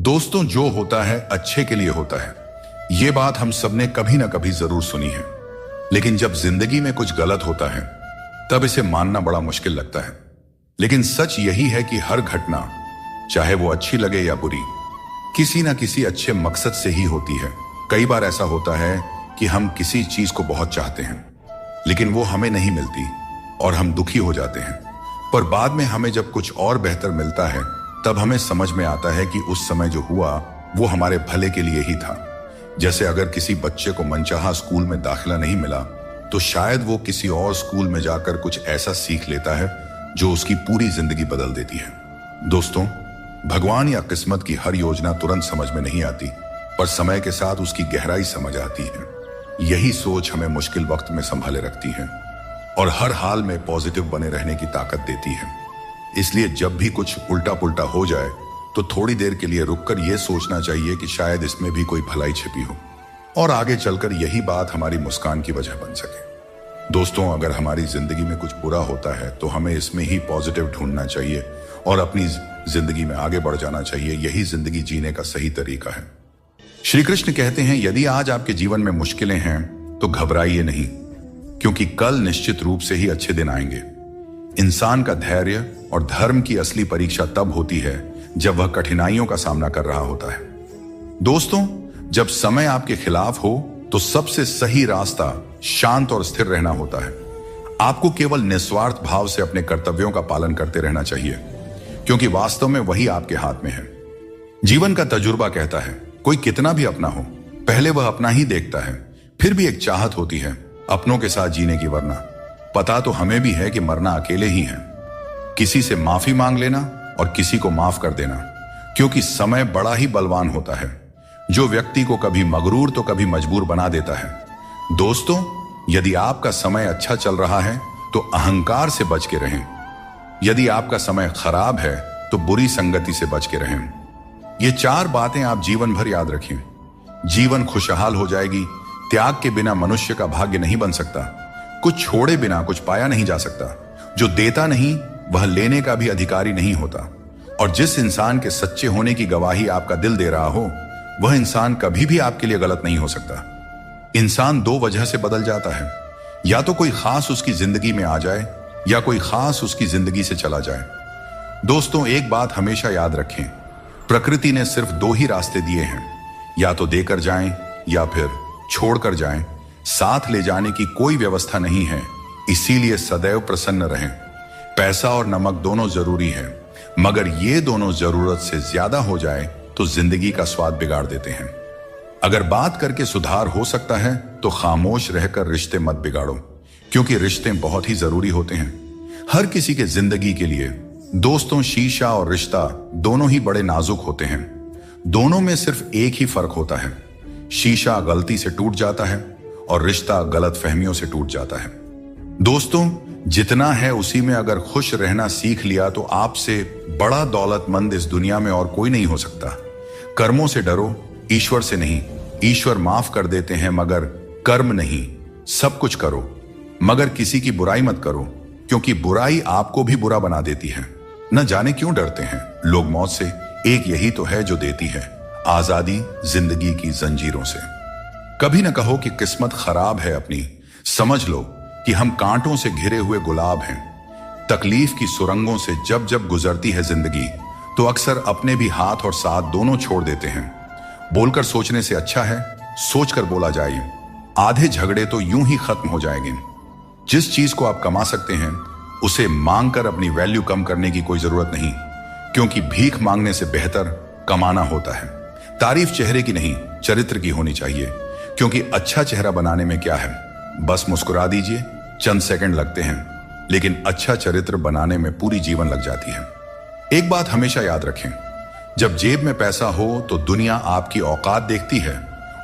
दोस्तों, जो होता है अच्छे के लिए होता है, ये बात हम सबने कभी ना कभी जरूर सुनी है। लेकिन जब जिंदगी में कुछ गलत होता है तब इसे मानना बड़ा मुश्किल लगता है। लेकिन सच यही है कि हर घटना, चाहे वो अच्छी लगे या बुरी, किसी ना किसी अच्छे मकसद से ही होती है। कई बार ऐसा होता है कि हम किसी चीज को बहुत चाहते हैं लेकिन वो हमें नहीं मिलती और हम दुखी हो जाते हैं। पर बाद में हमें जब कुछ और बेहतर मिलता है तब हमें समझ में आता है कि उस समय जो हुआ वो हमारे भले के लिए ही था। जैसे अगर किसी बच्चे को मनचाहा स्कूल में दाखिला नहीं मिला तो शायद वो किसी और स्कूल में जाकर कुछ ऐसा सीख लेता है जो उसकी पूरी जिंदगी बदल देती है। दोस्तों, भगवान या किस्मत की हर योजना तुरंत समझ में नहीं आती, पर समय के साथ उसकी गहराई समझ आती है। यही सोच हमें मुश्किल वक्त में संभाले रखती है और हर हाल में पॉजिटिव बने रहने की ताकत देती है। इसलिए जब भी कुछ उल्टा पुल्टा हो जाए तो थोड़ी देर के लिए रुककर यह सोचना चाहिए कि शायद इसमें भी कोई भलाई छिपी हो और आगे चलकर यही बात हमारी मुस्कान की वजह बन सके। दोस्तों, अगर हमारी जिंदगी में कुछ बुरा होता है तो हमें इसमें ही पॉजिटिव ढूंढना चाहिए और अपनी जिंदगी में आगे बढ़ जाना चाहिए। यही जिंदगी जीने का सही तरीका है। श्री कृष्ण कहते हैं, यदि आज आपके जीवन में मुश्किलें हैं तो घबराइए नहीं, क्योंकि कल निश्चित रूप से ही अच्छे दिन आएंगे। इंसान का धैर्य और धर्म की असली परीक्षा तब होती है जब वह कठिनाइयों का सामना कर रहा होता है। दोस्तों, जब समय आपके खिलाफ हो तो सबसे सही रास्ता शांत और स्थिर रहना होता है। आपको केवल निस्वार्थ भाव से अपने कर्तव्यों का पालन करते रहना चाहिए, क्योंकि वास्तव में वही आपके हाथ में है। जीवन का तजुर्बा कहता है, कोई कितना भी अपना हो, पहले वह अपना ही देखता है। फिर भी एक चाहत होती है अपनों के साथ जीने की, वरना पता तो हमें भी है कि मरना अकेले ही है। किसी से माफी मांग लेना और किसी को माफ कर देना, क्योंकि समय बड़ा ही बलवान होता है, जो व्यक्ति को कभी मगरूर तो कभी मजबूर बना देता है। दोस्तों, यदि आपका समय अच्छा चल रहा है तो अहंकार से बच के रहें। यदि आपका समय खराब है तो बुरी संगति से बच के रहें। ये 4 बातें आप जीवन भर याद रखें। जीवन खुशहाल हो जाएगी। त्याग के बिना मनुष्य का भाग्य नहीं बन सकता। कुछ छोड़े बिना कुछ पाया नहीं जा सकता। जो देता नहीं वह लेने का भी अधिकारी नहीं होता। और जिस इंसान के सच्चे होने की गवाही आपका दिल दे रहा हो, वह इंसान कभी भी आपके लिए गलत नहीं हो सकता। इंसान 2 वजह से बदल जाता है, या तो कोई खास उसकी जिंदगी में आ जाए या कोई खास उसकी जिंदगी से चला जाए। दोस्तों, एक बात हमेशा याद रखें, प्रकृति ने सिर्फ 2 ही रास्ते दिए हैं, या तो देकर जाएं या फिर छोड़कर जाएं। साथ ले जाने की कोई व्यवस्था नहीं है, इसीलिए सदैव प्रसन्न रहें। पैसा और नमक दोनों जरूरी है, मगर ये दोनों जरूरत से ज्यादा हो जाए तो जिंदगी का स्वाद बिगाड़ देते हैं। अगर बात करके सुधार हो सकता है तो खामोश रहकर रिश्ते मत बिगाड़ो, क्योंकि रिश्ते बहुत ही जरूरी होते हैं हर किसी के जिंदगी के लिए। दोस्तों, शीशा और रिश्ता दोनों ही बड़े नाजुक होते हैं। दोनों में सिर्फ एक ही फर्क होता है, शीशा गलती से टूट जाता है और रिश्ता गलत फहमियों से टूट जाता है। दोस्तों, जितना है उसी में अगर खुश रहना सीख लिया तो आपसे बड़ा दौलतमंद इस दुनिया में और कोई नहीं हो सकता। कर्मों से डरो, ईश्वर से नहीं। ईश्वर माफ कर देते हैं मगर कर्म नहीं। सब कुछ करो मगर किसी की बुराई मत करो, क्योंकि बुराई आपको भी बुरा बना देती है। न जाने क्यों डरते हैं लोग मौत से। एक यही तो है जो देती है आजादी जिंदगी की जंजीरों से। कभी न कहो कि किस्मत खराब है अपनी। समझ लो कि हम कांटों से घिरे हुए गुलाब हैं। तकलीफ की सुरंगों से जब जब गुजरती है जिंदगी तो अक्सर अपने भी हाथ और साथ दोनों छोड़ देते हैं। बोलकर सोचने से अच्छा है सोचकर बोला जाए। आधे झगड़े तो यूं ही खत्म हो जाएंगे। जिस चीज को आप कमा सकते हैं उसे मांगकर अपनी वैल्यू कम करने की कोई जरूरत नहीं, क्योंकि भीख मांगने से बेहतर कमाना होता है। तारीफ चेहरे की नहीं चरित्र की होनी चाहिए, क्योंकि अच्छा चेहरा बनाने में क्या है, बस मुस्कुरा दीजिए, चंद सेकंड लगते हैं, लेकिन अच्छा चरित्र बनाने में पूरी जीवन लग जाती है। एक बात हमेशा याद रखें, जब जेब में पैसा हो तो दुनिया आपकी औकात देखती है,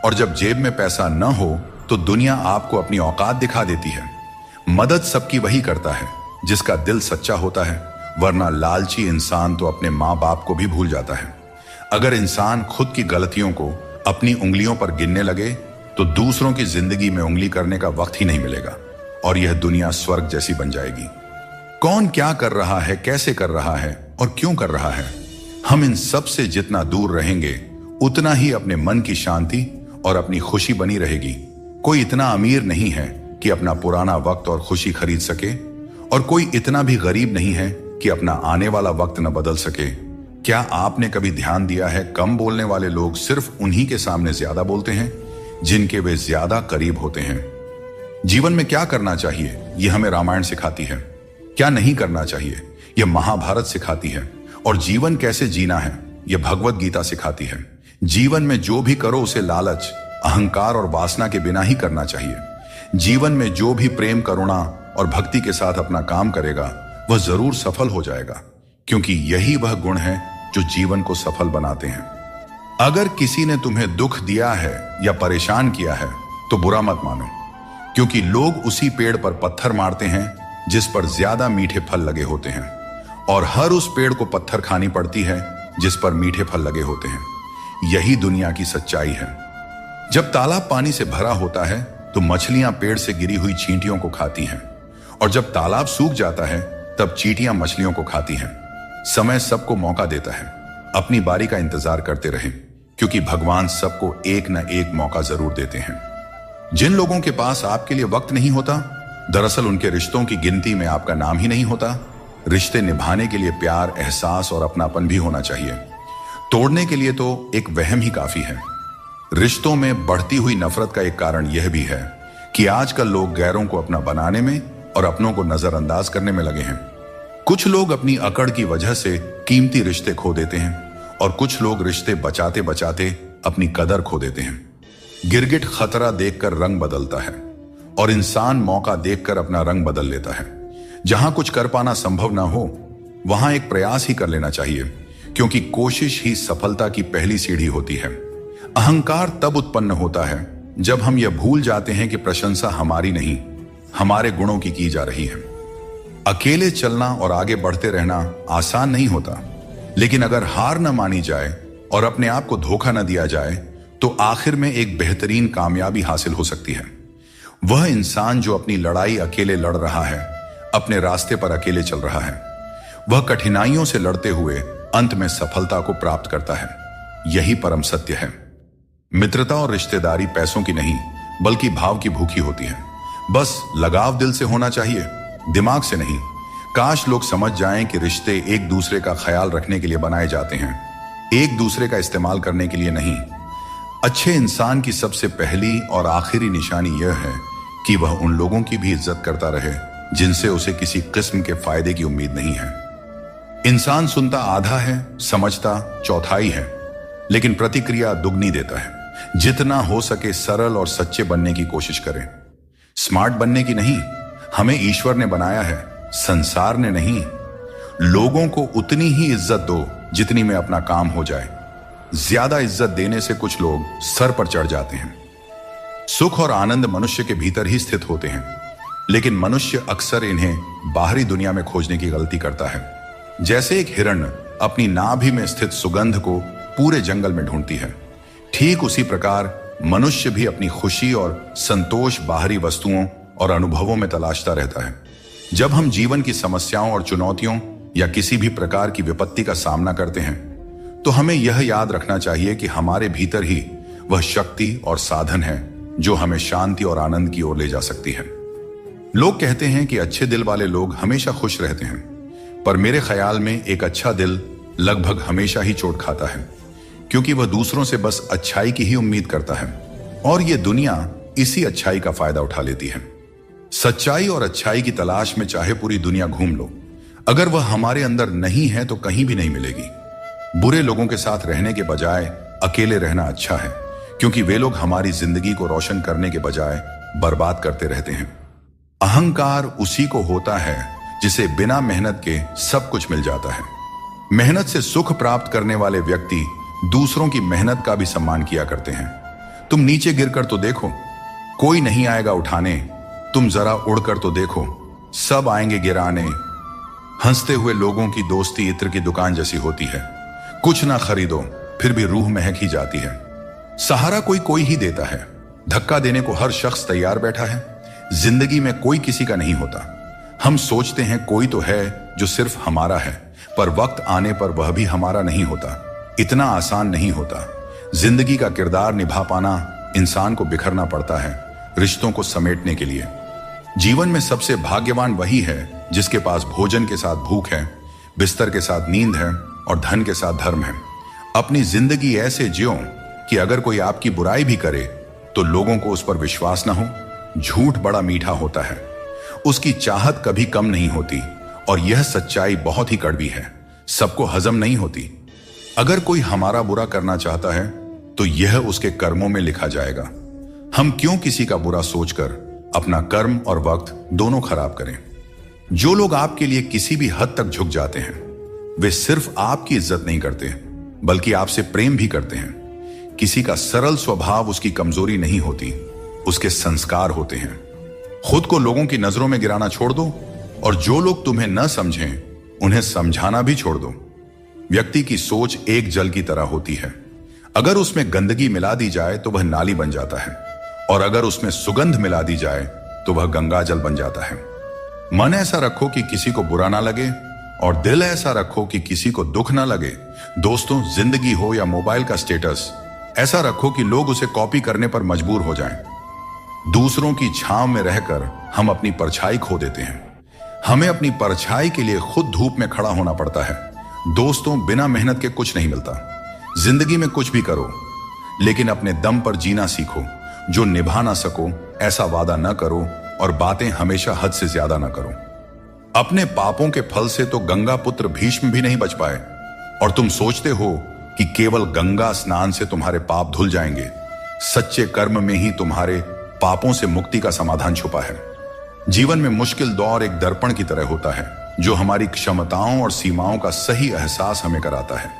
और जब जेब में पैसा न हो तो दुनिया आपको अपनी औकात दिखा देती है। मदद सबकी वही करता है जिसका दिल सच्चा होता है, वरना लालची इंसान तो अपने माँ बाप को भी भूल जाता है। अगर इंसान खुद की गलतियों को अपनी उंगलियों पर गिनने लगे तो दूसरों की जिंदगी में उंगली करने का वक्त ही नहीं मिलेगा और यह दुनिया स्वर्ग जैसी बन जाएगी। कौन क्या कर रहा है, कैसे कर रहा है और क्यों कर रहा है, हम इन सब से जितना दूर रहेंगे उतना ही अपने मन की शांति और अपनी खुशी बनी रहेगी। कोई इतना अमीर नहीं है कि अपना पुराना वक्त और खुशी खरीद सके, और कोई इतना भी गरीब नहीं है कि अपना आने वाला वक्त न बदल सके। क्या आपने कभी ध्यान दिया है, कम बोलने वाले लोग सिर्फ उन्हीं के सामने ज्यादा बोलते हैं जिनके वे ज्यादा करीब होते हैं। जीवन में क्या करना चाहिए यह हमें रामायण सिखाती है, क्या नहीं करना चाहिए यह महाभारत सिखाती है, और जीवन कैसे जीना है यह भगवत गीता सिखाती है। जीवन में जो भी करो उसे लालच, अहंकार और वासना के बिना ही करना चाहिए। जीवन में जो भी प्रेम, करुणा और भक्ति के साथ अपना काम करेगा वह जरूर सफल हो जाएगा, क्योंकि यही वह गुण है जो जीवन को सफल बनाते हैं। अगर किसी ने तुम्हें दुख दिया है या परेशान किया है तो बुरा मत मानो, क्योंकि लोग उसी पेड़ पर पत्थर मारते हैं जिस पर ज्यादा मीठे फल लगे होते हैं, और हर उस पेड़ को पत्थर खानी पड़ती है जिस पर मीठे फल लगे होते हैं। यही दुनिया की सच्चाई है। जब तालाब पानी से भरा होता है तो मछलियां पेड़ से गिरी हुई चींटियों को खाती हैं, और जब तालाब सूख जाता है तब चींटियां मछलियों को खाती हैं। समय सबको मौका देता है, अपनी बारी का इंतजार करते रहें, क्योंकि भगवान सबको एक न एक मौका जरूर देते हैं। जिन लोगों के पास आपके लिए वक्त नहीं होता, दरअसल उनके रिश्तों की गिनती में आपका नाम ही नहीं होता। रिश्ते निभाने के लिए प्यार, एहसास और अपनापन भी होना चाहिए। तोड़ने के लिए तो एक वहम ही काफी है। रिश्तों में बढ़ती हुई नफरत का एक कारण यह भी है कि आजकल लोग गैरों को अपना बनाने में और अपनों को नजरअंदाज करने में लगे हैं। कुछ लोग अपनी अकड़ की वजह से कीमती रिश्ते खो देते हैं, और कुछ लोग रिश्ते बचाते बचाते अपनी कदर खो देते हैं। गिरगिट खतरा देखकर रंग बदलता है, और इंसान मौका देखकर अपना रंग बदल लेता है। जहां कुछ कर पाना संभव ना हो वहां एक प्रयास ही कर लेना चाहिए, क्योंकि कोशिश ही सफलता की पहली सीढ़ी होती है। अहंकार तब उत्पन्न होता है जब हम यह भूल जाते हैं कि प्रशंसा हमारी नहीं, हमारे गुणों की जा रही है। अकेले चलना और आगे बढ़ते रहना आसान नहीं होता, लेकिन अगर हार न मानी जाए और अपने आप को धोखा न दिया जाए तो आखिर में एक बेहतरीन कामयाबी हासिल हो सकती है। वह इंसान जो अपनी लड़ाई अकेले लड़ रहा है, अपने रास्ते पर अकेले चल रहा है, वह कठिनाइयों से लड़ते हुए अंत में सफलता को प्राप्त करता है। यही परम सत्य है। मित्रता और रिश्तेदारी पैसों की नहीं बल्कि भाव की भूखी होती है। बस लगाव दिल से होना चाहिए, दिमाग से नहीं। काश लोग समझ जाएं कि रिश्ते एक दूसरे का ख्याल रखने के लिए बनाए जाते हैं, एक दूसरे का इस्तेमाल करने के लिए नहीं। अच्छे इंसान की सबसे पहली और आखिरी निशानी यह है कि वह उन लोगों की भी इज्जत करता रहे जिनसे उसे किसी किस्म के फायदे की उम्मीद नहीं है। इंसान सुनता आधा है, समझता चौथाई है, लेकिन प्रतिक्रिया दुगनी देता है। जितना हो सके सरल और सच्चे बनने की कोशिश करें। स्मार्ट बनने की नहीं, हमें ईश्वर ने बनाया है, संसार ने नहीं। लोगों को उतनी ही इज्जत दो जितनी में अपना काम हो जाए। ज्यादा इज्जत देने से कुछ लोग सर पर चढ़ जाते हैं। सुख और आनंद मनुष्य के भीतर ही स्थित होते हैं, लेकिन मनुष्य अक्सर इन्हें बाहरी दुनिया में खोजने की गलती करता है। जैसे एक हिरण अपनी नाभि में स्थित सुगंध को पूरे जंगल में ढूंढती है, ठीक उसी प्रकार मनुष्य भी अपनी खुशी और संतोष बाहरी वस्तुओं और अनुभवों में तलाशता रहता है। जब हम जीवन की समस्याओं और चुनौतियों या किसी भी प्रकार की विपत्ति का सामना करते हैं तो हमें यह याद रखना चाहिए कि हमारे भीतर ही वह शक्ति और साधन है जो हमें शांति और आनंद की ओर ले जा सकती है। लोग कहते हैं कि अच्छे दिल वाले लोग हमेशा खुश रहते हैं, पर मेरे ख्याल में एक अच्छा दिल लगभग हमेशा ही चोट खाता है, क्योंकि वह दूसरों से बस अच्छाई की ही उम्मीद करता है, और यह दुनिया इसी अच्छाई का फायदा उठा लेती है। सच्चाई और अच्छाई की तलाश में चाहे पूरी दुनिया घूम लो, अगर वह हमारे अंदर नहीं है तो कहीं भी नहीं मिलेगी। बुरे लोगों के साथ रहने के बजाय अकेले रहना अच्छा है, क्योंकि वे लोग हमारी जिंदगी को रोशन करने के बजाय बर्बाद करते रहते हैं। अहंकार उसी को होता है जिसे बिना मेहनत के सब कुछ मिल जाता है। मेहनत से सुख प्राप्त करने वाले व्यक्ति दूसरों की मेहनत का भी सम्मान किया करते हैं। तुम नीचे गिरकर तो देखो, कोई नहीं आएगा उठाने। तुम जरा उड़कर तो देखो, सब आएंगे गिराने। हंसते हुए लोगों की दोस्ती इत्र की दुकान जैसी होती है, कुछ ना खरीदो फिर भी रूह महक ही जाती है। सहारा कोई कोई ही देता है, धक्का देने को हर शख्स तैयार बैठा है। जिंदगी में कोई किसी का नहीं होता। हम सोचते हैं कोई तो है जो सिर्फ हमारा है, पर वक्त आने पर वह भी हमारा नहीं होता। इतना आसान नहीं होता। जिंदगी का किरदार निभा पाना इंसान को बिखरना पड़ता है रिश्तों को समेटने के लिए। जीवन में सबसे भाग्यवान वही है जिसके पास भोजन के साथ भूख है, बिस्तर के साथ नींद है और धन के साथ धर्म है। अपनी जिंदगी ऐसे जियो कि अगर कोई आपकी बुराई भी करे तो लोगों को उस पर विश्वास ना हो। झूठ बड़ा मीठा होता है, उसकी चाहत कभी कम नहीं होती और यह सच्चाई बहुत ही कड़वी है, सबको हजम नहीं होती। अगर कोई हमारा बुरा करना चाहता है तो यह उसके कर्मों में लिखा जाएगा। हम क्यों किसी का बुरा सोचकर अपना कर्म और वक्त दोनों खराब करें। जो लोग आपके लिए किसी भी हद तक झुक जाते हैं वे सिर्फ आपकी इज्जत नहीं करते बल्कि आपसे प्रेम भी करते हैं। किसी का सरल स्वभाव उसकी कमजोरी नहीं होती, उसके संस्कार होते हैं। खुद को लोगों की नजरों में गिराना छोड़ दो और जो लोग तुम्हें न समझें उन्हें समझाना भी छोड़ दो। व्यक्ति की सोच एक जल की तरह होती है, अगर उसमें गंदगी मिला दी जाए तो वह नाली बन जाता है और अगर उसमें सुगंध मिला दी जाए तो वह गंगा जल बन जाता है। मन ऐसा रखो कि किसी को बुरा ना लगे और दिल ऐसा रखो कि किसी को दुख ना लगे। दोस्तों, जिंदगी हो या मोबाइल का स्टेटस, ऐसा रखो कि लोग उसे कॉपी करने पर मजबूर हो जाएं। दूसरों की छांव में रहकर हम अपनी परछाई खो देते हैं। हमें अपनी परछाई के लिए खुद धूप में खड़ा होना पड़ता है। दोस्तों, बिना मेहनत के कुछ नहीं मिलता। जिंदगी में कुछ भी करो लेकिन अपने दम पर जीना सीखो। जो निभा ना सको ऐसा वादा न करो और बातें हमेशा हद से ज्यादा ना करो। अपने पापों के फल से तो गंगा पुत्र भीष्म भी नहीं बच पाए और तुम सोचते हो कि केवल गंगा स्नान से तुम्हारे पाप धुल जाएंगे। सच्चे कर्म में ही तुम्हारे पापों से मुक्ति का समाधान छुपा है। जीवन में मुश्किल दौर एक दर्पण की तरह होता है जो हमारी क्षमताओं और सीमाओं का सही एहसास हमें कराता है।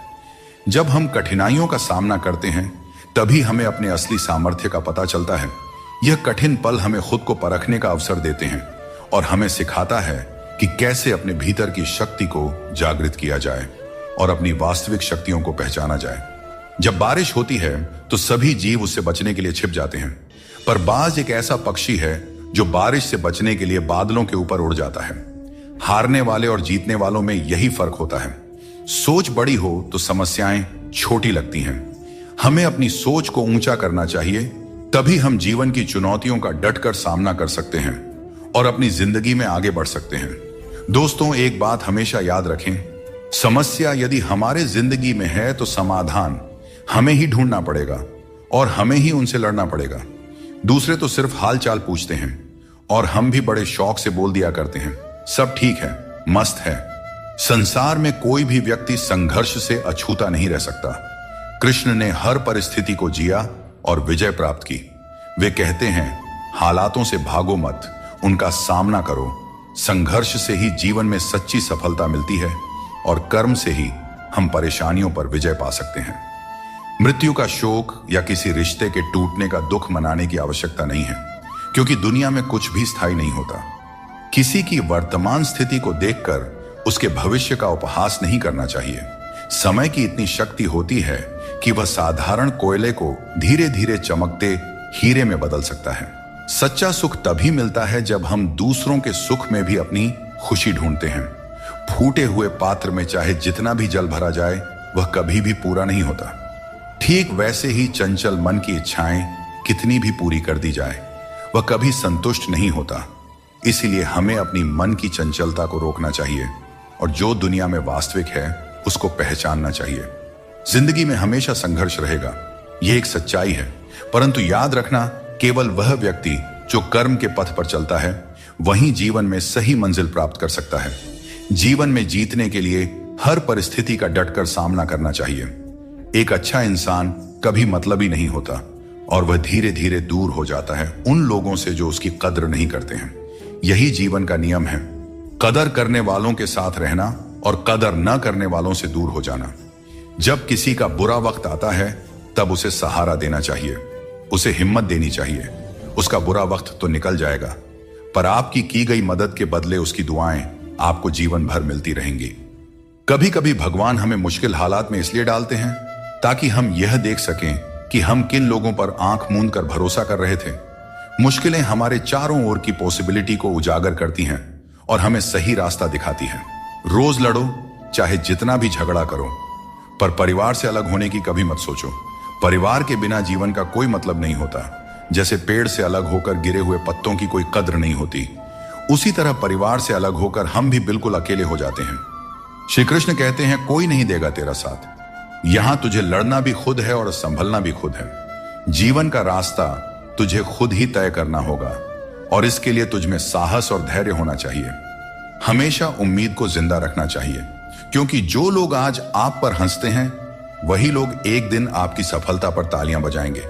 जब हम कठिनाइयों का सामना करते हैं तभी हमें अपने असली सामर्थ्य का पता चलता है। यह कठिन पल हमें खुद को परखने का अवसर देते हैं और हमें सिखाता है कि कैसे अपने भीतर की शक्ति को जागृत किया जाए और अपनी वास्तविक शक्तियों को पहचाना जाए। जब बारिश होती है तो सभी जीव उससे बचने के लिए छिप जाते हैं, पर बाज एक ऐसा पक्षी है जो बारिश से बचने के लिए बादलों के ऊपर उड़ जाता है। हारने वाले और जीतने वालों में यही फर्क होता है। सोच बड़ी हो तो समस्याएं छोटी लगती हैं। हमें अपनी सोच को ऊंचा करना चाहिए, तभी हम जीवन की चुनौतियों का डटकर सामना कर सकते हैं और अपनी जिंदगी में आगे बढ़ सकते हैं। दोस्तों, एक बात हमेशा याद रखें, समस्या यदि हमारे जिंदगी में है तो समाधान हमें ही ढूंढना पड़ेगा और हमें ही उनसे लड़ना पड़ेगा। दूसरे तो सिर्फ हाल चाल पूछते हैं और हम भी बड़े शौक से बोल दिया करते हैं, सब ठीक है, मस्त है। संसार में कोई भी व्यक्ति संघर्ष से अछूता नहीं रह सकता। कृष्ण ने हर परिस्थिति को जिया और विजय प्राप्त की। वे कहते हैं, हालातों से भागो मत, उनका सामना करो। संघर्ष से ही जीवन में सच्ची सफलता मिलती है और कर्म से ही हम परेशानियों पर विजय पा सकते हैं। मृत्यु का शोक या किसी रिश्ते के टूटने का दुख मनाने की आवश्यकता नहीं है, क्योंकि दुनिया में कुछ भी स्थायी नहीं होता। किसी की वर्तमान स्थिति को देखकर उसके भविष्य का उपहास नहीं करना चाहिए। समय की इतनी शक्ति होती है कि वह साधारण कोयले को धीरे धीरे चमकते हीरे में बदल सकता है। सच्चा सुख तभी मिलता है जब हम दूसरों के सुख में भी अपनी खुशी ढूंढते हैं। फूटे हुए पात्र में चाहे जितना भी जल भरा जाए वह कभी भी पूरा नहीं होता। ठीक वैसे ही चंचल मन की इच्छाएं कितनी भी पूरी कर दी जाए वह कभी संतुष्ट नहीं होता। इसीलिए हमें अपनी मन की चंचलता को रोकना चाहिए और जो दुनिया में वास्तविक है उसको पहचानना चाहिए। जिंदगी में हमेशा संघर्ष रहेगा, यह एक सच्चाई है, परंतु याद रखना, केवल वह व्यक्ति जो कर्म के पथ पर चलता है वही जीवन में सही मंजिल प्राप्त कर सकता है। जीवन में जीतने के लिए हर परिस्थिति का डटकर सामना करना चाहिए। एक अच्छा इंसान कभी मतलबी नहीं होता और वह धीरे धीरे दूर हो जाता है उन लोगों से जो उसकी कद्र नहीं करते हैं। यही जीवन का नियम है, कदर करने वालों के साथ रहना और कदर न करने वालों से दूर हो जाना। जब किसी का बुरा वक्त आता है तब उसे सहारा देना चाहिए, उसे हिम्मत देनी चाहिए। उसका बुरा वक्त तो निकल जाएगा, पर आपकी की गई मदद के बदले उसकी दुआएं आपको जीवन भर मिलती रहेंगी। कभी कभी भगवान हमें मुश्किल हालात में इसलिए डालते हैं ताकि हम यह देख सकें कि हम किन लोगों पर आंख मूंद कर भरोसा कर रहे थे। मुश्किलें हमारे चारों ओर की पॉसिबिलिटी को उजागर करती हैं और हमें सही रास्ता दिखाती हैं। रोज लड़ो, चाहे जितना भी झगड़ा करो, पर परिवार से अलग होने की कभी मत सोचो। परिवार के बिना जीवन का कोई मतलब नहीं होता। जैसे पेड़ से अलग होकर गिरे हुए पत्तों की कोई कद्र नहीं होती, उसी तरह परिवार से अलग होकर हम भी बिल्कुल अकेले हो जाते हैं। श्री कृष्ण कहते हैं, कोई नहीं देगा तेरा साथ। यहां तुझे लड़ना भी खुद है और संभलना भी खुद है। जीवन का रास्ता तुझे खुद ही तय करना होगा और इसके लिए तुझ में साहस और धैर्य होना चाहिए। हमेशा उम्मीद को जिंदा रखना चाहिए, क्योंकि जो लोग आज आप पर हंसते हैं वही लोग एक दिन आपकी सफलता पर तालियां बजाएंगे।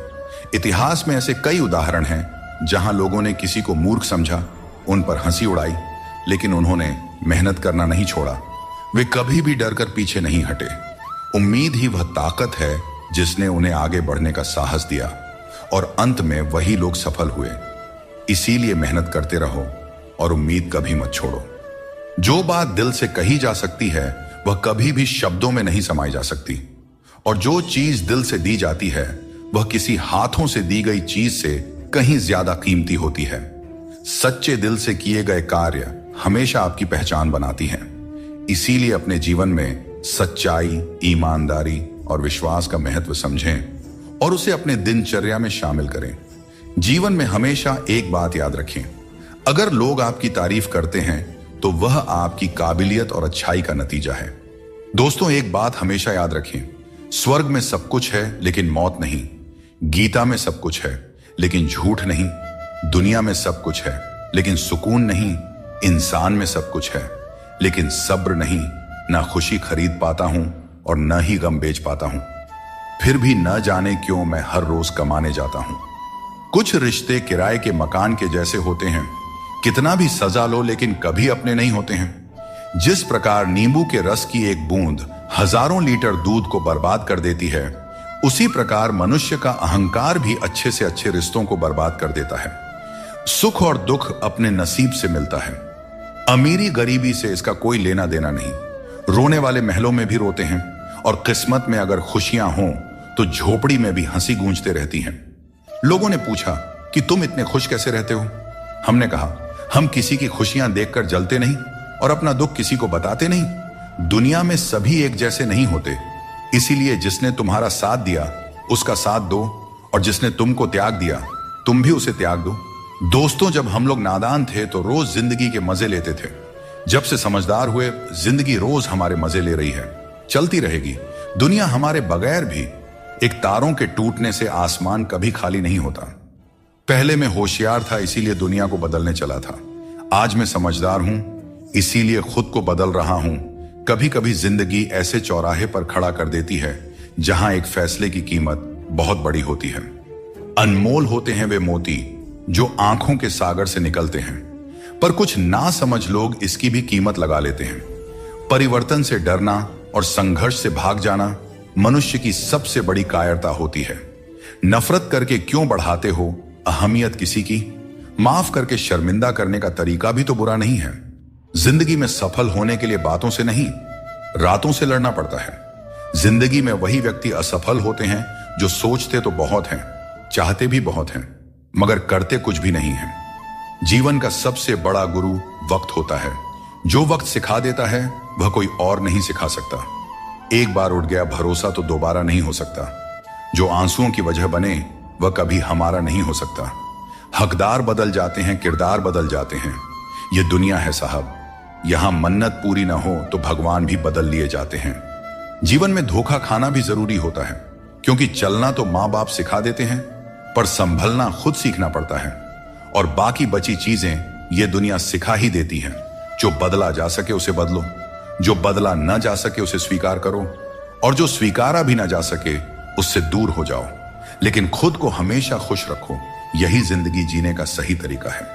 इतिहास में ऐसे कई उदाहरण हैं जहां लोगों ने किसी को मूर्ख समझा, उन पर हंसी उड़ाई, लेकिन उन्होंने मेहनत करना नहीं छोड़ा। वे कभी भी डरकर पीछे नहीं हटे। उम्मीद ही वह ताकत है जिसने उन्हें आगे बढ़ने का साहस दिया और अंत में वही लोग सफल हुए। इसीलिए मेहनत करते रहो और उम्मीद कभी मत छोड़ो। जो बात दिल से कही जा सकती है वह कभी भी शब्दों में नहीं समाई जा सकती, और जो चीज दिल से दी जाती है वह किसी हाथों से दी गई चीज से कहीं ज्यादा कीमती होती है। सच्चे दिल से किए गए कार्य हमेशा आपकी पहचान बनाती हैं। इसीलिए अपने जीवन में सच्चाई, ईमानदारी और विश्वास का महत्व समझें और उसे अपने दिनचर्या में शामिल करें। जीवन में हमेशा एक बात याद रखें, अगर लोग आपकी तारीफ करते हैं तो वह आपकी काबिलियत और अच्छाई का नतीजा है। दोस्तों, एक बात हमेशा याद रखें, स्वर्ग में सब कुछ है लेकिन मौत नहीं। गीता में सब कुछ है लेकिन झूठ नहीं। दुनिया में सब कुछ है लेकिन सुकून नहीं। इंसान में सब कुछ है लेकिन सब्र नहीं। ना खुशी खरीद पाता हूं और न ही गम बेच पाता हूं, फिर भी न जाने क्यों मैं हर रोज कमाने जाता हूं। कुछ रिश्ते किराए के मकान के जैसे होते हैं, कितना भी सजा लो लेकिन कभी अपने नहीं होते हैं। जिस प्रकार नींबू के रस की एक बूंद हजारों लीटर दूध को बर्बाद कर देती है, उसी प्रकार मनुष्य का अहंकार भी अच्छे से अच्छे रिश्तों को बर्बाद कर देता है। सुख और दुख अपने नसीब से मिलता है। अमीरी गरीबी से इसका कोई लेना देना नहीं। रोने वाले महलों में भी रोते हैं और किस्मत में अगर खुशियां हों तो झोपड़ी में भी हंसी गूंजते रहती हैं। लोगों ने पूछा कि तुम इतने खुश कैसे रहते हो? हमने कहा, हम किसी की खुशियां देखकर जलते नहीं और अपना दुख किसी को बताते नहीं। दुनिया में सभी एक जैसे नहीं होते, इसीलिए जिसने तुम्हारा साथ दिया उसका साथ दो, और जिसने तुमको त्याग दिया तुम भी उसे त्याग दो। दोस्तों, जब हम लोग नादान थे तो रोज जिंदगी के मजे लेते थे। जब से समझदार हुए, जिंदगी रोज हमारे मजे ले रही है, चलती रहेगी। दुनिया हमारे बगैर भी, एक तारों के टूटने से आसमान कभी खाली नहीं होता। पहले मैं होशियार था इसीलिए दुनिया को बदलने चला था। आज मैं समझदार हूं इसीलिए खुद को बदल रहा हूं। कभी कभी जिंदगी ऐसे चौराहे पर खड़ा कर देती है जहां एक फैसले की कीमत बहुत बड़ी होती है। अनमोल होते हैं वे मोती जो आंखों के सागर से निकलते हैं, पर कुछ ना समझ लोग इसकी भी कीमत लगा लेते हैं। परिवर्तन से डरना और संघर्ष से भाग जाना मनुष्य की सबसे बड़ी कायरता होती है। नफरत करके क्यों बढ़ाते हो अहमियत किसी की? माफ करके शर्मिंदा करने का तरीका भी तो बुरा नहीं है। जिंदगी में सफल होने के लिए बातों से नहीं, रातों से लड़ना पड़ता है। जिंदगी में वही व्यक्ति असफल होते हैं जो सोचते तो बहुत हैं, चाहते भी बहुत हैं, मगर करते कुछ भी नहीं है। जीवन का सबसे बड़ा गुरु वक्त होता है। जो वक्त सिखा देता है वह कोई और नहीं सिखा सकता। एक बार उठ गया भरोसा तो दोबारा नहीं हो सकता। जो आंसुओं की वजह बने वह कभी हमारा नहीं हो सकता। हकदार बदल जाते हैं, किरदार बदल जाते हैं। यह दुनिया है साहब, यहां मन्नत पूरी ना हो तो भगवान भी बदल लिए जाते हैं। जीवन में धोखा खाना भी जरूरी होता है, क्योंकि चलना तो माँ बाप सिखा देते हैं, पर संभलना खुद सीखना पड़ता है। और बाकी बची चीजें ये दुनिया सिखा ही देती है। जो बदला जा सके उसे बदलो, जो बदला न जा सके उसे स्वीकार करो, और जो स्वीकारा भी ना जा सके उससे दूर हो जाओ। लेकिन खुद को हमेशा खुश रखो, यही जिंदगी जीने का सही तरीका है।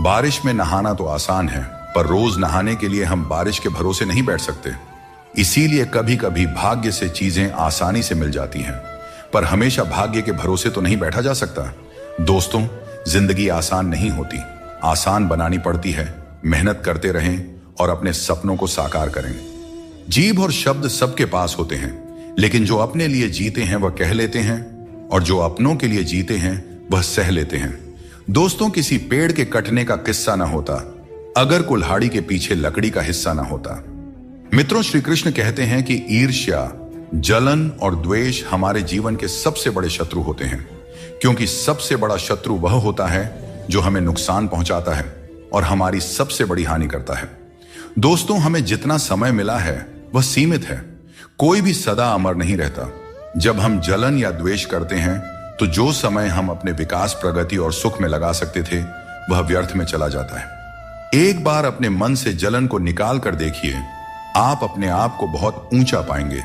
बारिश में नहाना तो आसान है, पर रोज नहाने के लिए हम बारिश के भरोसे नहीं बैठ सकते। इसीलिए कभी कभी भाग्य से चीजें आसानी से मिल जाती हैं, पर हमेशा भाग्य के भरोसे तो नहीं बैठा जा सकता। दोस्तों, जिंदगी आसान नहीं होती, आसान बनानी पड़ती है। मेहनत करते रहें और अपने सपनों को साकार करें। जीभ और शब्द सबके पास होते हैं, लेकिन जो अपने लिए जीते हैं वह कह लेते हैं, और जो अपनों के लिए जीते हैं वह सह लेते हैं। दोस्तों, किसी पेड़ के कटने का किस्सा ना होता अगर कुल्हाड़ी के पीछे लकड़ी का हिस्सा ना होता। मित्रों, श्री कृष्ण कहते हैं कि ईर्ष्या, जलन और द्वेष हमारे जीवन के सबसे बड़े शत्रु होते हैं, क्योंकि सबसे बड़ा शत्रु वह होता है जो हमें नुकसान पहुंचाता है और हमारी सबसे बड़ी हानि करता है। दोस्तों, हमें जितना समय मिला है वह सीमित है। कोई भी सदा अमर नहीं रहता। जब हम जलन या द्वेष करते हैं तो जो समय हम अपने विकास, प्रगति और सुख में लगा सकते थे वह व्यर्थ में चला जाता है। एक बार अपने मन से जलन को निकाल कर देखिए, आप अपने आप को बहुत ऊंचा पाएंगे।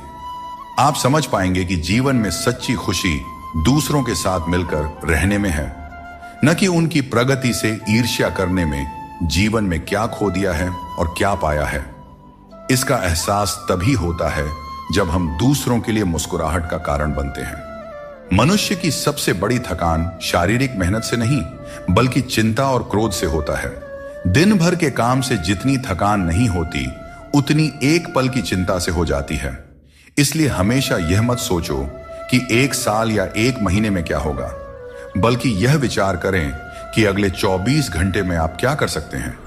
आप समझ पाएंगे कि जीवन में सच्ची खुशी दूसरों के साथ मिलकर रहने में है, न कि उनकी प्रगति से ईर्ष्या करने में। जीवन में क्या खो दिया है और क्या पाया है, इसका एहसास तभी होता है जब हम दूसरों के लिए मुस्कुराहट का कारण बनते हैं। मनुष्य की सबसे बड़ी थकान शारीरिक मेहनत से नहीं, बल्कि चिंता और क्रोध से होता है। दिन भर के काम से जितनी थकान नहीं होती, उतनी एक पल की चिंता से हो जाती है। इसलिए हमेशा यह मत सोचो कि 1 साल या 1 महीने में क्या होगा, बल्कि यह विचार करें कि अगले 24 घंटे में आप क्या कर सकते हैं।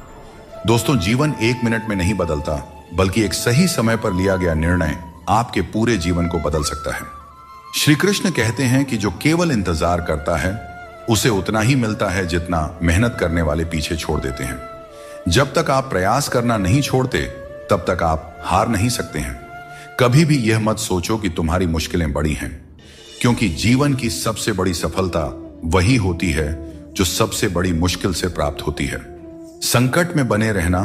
दोस्तों, जीवन 1 मिनट में नहीं बदलता, बल्कि एक सही समय पर लिया गया निर्णय आपके पूरे जीवन को बदल सकता है। श्री कृष्ण कहते हैं कि जो केवल इंतजार करता है उसे उतना ही मिलता है जितना मेहनत करने वाले पीछे छोड़ देते हैं। जब तक आप प्रयास करना नहीं छोड़ते, तब तक आप हार नहीं सकते हैं। कभी भी यह मत सोचो कि तुम्हारी मुश्किलें बड़ी हैं, क्योंकि जीवन की सबसे बड़ी सफलता वही होती है जो सबसे बड़ी मुश्किल से प्राप्त होती है। संकट में बने रहना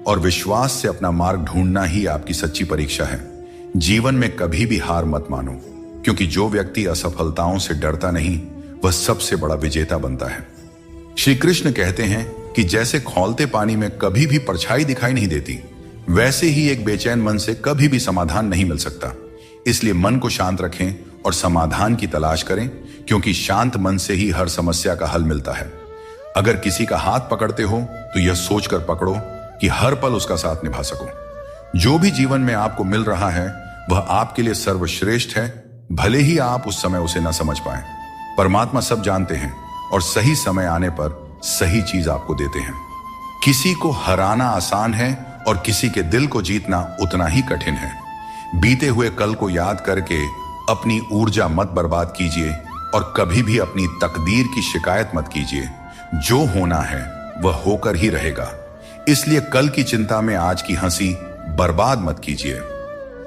और विश्वास से अपना मार्ग ढूंढना ही आपकी सच्ची परीक्षा है। जीवन में कभी भी हार मत मानो, क्योंकि जो व्यक्ति असफलताओं से डरता नहीं, वह सबसे बड़ा विजेता बनता है। श्री कृष्ण कहते हैं कि जैसे खौलते पानी में कभी भी परछाई दिखाई नहीं देती, वैसे ही एक बेचैन मन से कभी भी समाधान नहीं मिल सकता। इसलिए मन को शांत रखें और समाधान की तलाश करें, क्योंकि शांत मन से ही हर समस्या का हल मिलता है। अगर किसी का हाथ पकड़ते हो तो यह सोचकर पकड़ो कि हर पल उसका साथ निभा सको। जो भी जीवन में आपको मिल रहा है वह आपके लिए सर्वश्रेष्ठ है, भले ही आप उस समय उसे न समझ पाए। परमात्मा सब जानते हैं और सही समय आने पर सही चीज आपको देते हैं। किसी को हराना आसान है और किसी के दिल को जीतना उतना ही कठिन है। बीते हुए कल को याद करके अपनी ऊर्जा मत बर्बाद कीजिए और कभी भी अपनी तकदीर की शिकायत मत कीजिए। जो होना है वह होकर ही रहेगा। इसलिए कल की चिंता में आज की हंसी बर्बाद मत कीजिए।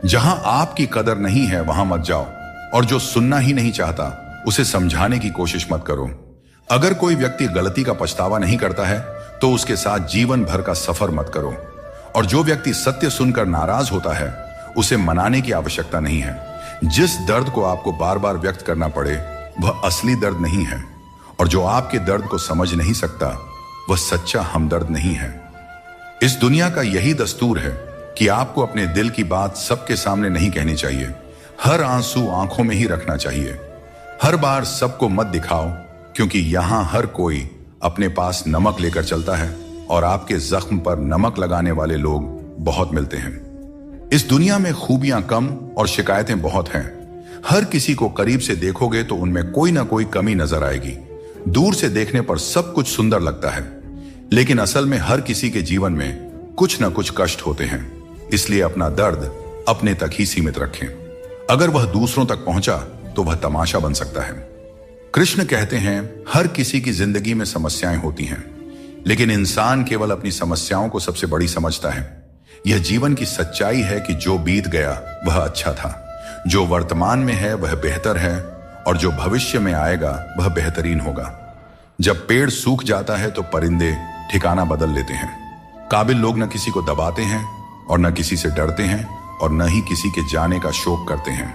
जहां आपकी कदर नहीं है वहां मत जाओ, और जो सुनना ही नहीं चाहता उसे समझाने की कोशिश मत करो। अगर कोई व्यक्ति गलती का पछतावा नहीं करता है तो उसके साथ जीवन भर का सफर मत करो, और जो व्यक्ति सत्य सुनकर नाराज होता है उसे मनाने की आवश्यकता नहीं है। जिस दर्द को आपको बार बार व्यक्त करना पड़े वह असली दर्द नहीं है, और जो आपके दर्द को समझ नहीं सकता वह सच्चा हमदर्द नहीं है। इस दुनिया का यही दस्तूर है कि आपको अपने दिल की बात सबके सामने नहीं कहनी चाहिए। हर आंसू आंखों में ही रखना चाहिए। हर बार सबको मत दिखाओ, क्योंकि यहां हर कोई अपने पास नमक लेकर चलता है और आपके जख्म पर नमक लगाने वाले लोग बहुत मिलते हैं। इस दुनिया में खूबियां कम और शिकायतें बहुत हैं। हर किसी को करीब से देखोगे तो उनमें कोई ना कोई कमी नजर आएगी। दूर से देखने पर सब कुछ सुंदर लगता है, लेकिन असल में हर किसी के जीवन में कुछ ना कुछ कष्ट होते हैं। इसलिए अपना दर्द अपने तक ही सीमित रखें। अगर वह दूसरों तक पहुंचा तो वह तमाशा बन सकता है। कृष्ण कहते हैं, हर किसी की जिंदगी में समस्याएं होती हैं, लेकिन इंसान केवल अपनी समस्याओं को सबसे बड़ी समझता है। यह जीवन की सच्चाई है कि जो बीत गया वह अच्छा था, जो वर्तमान में है वह बेहतर है, और जो भविष्य में आएगा वह बेहतरीन होगा। जब पेड़ सूख जाता है तो परिंदे ठिकाना बदल लेते हैं। काबिल लोग न किसी को दबाते हैं और न किसी से डरते हैं, और न ही किसी के जाने का शोक करते हैं।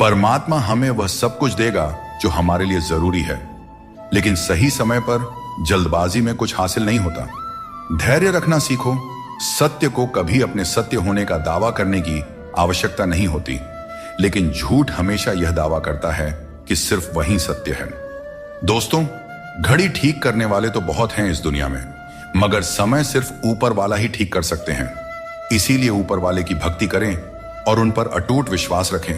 परमात्मा हमें वह सब कुछ देगा जो हमारे लिए जरूरी है, लेकिन सही समय पर जल्दबाजी में कुछ हासिल नहीं होता। धैर्य रखना सीखो। सत्य को कभी अपने सत्य होने का दावा करने की आवश्यकता नहीं होती, लेकिन झूठ हमेशा यह दावा करता है कि सिर्फ वही सत्य है। दोस्तों, घड़ी ठीक करने वाले तो बहुत हैं इस दुनिया में, मगर समय सिर्फ ऊपर वाला ही ठीक कर सकते हैं। इसीलिए ऊपर वाले की भक्ति करें और उन पर अटूट विश्वास रखें।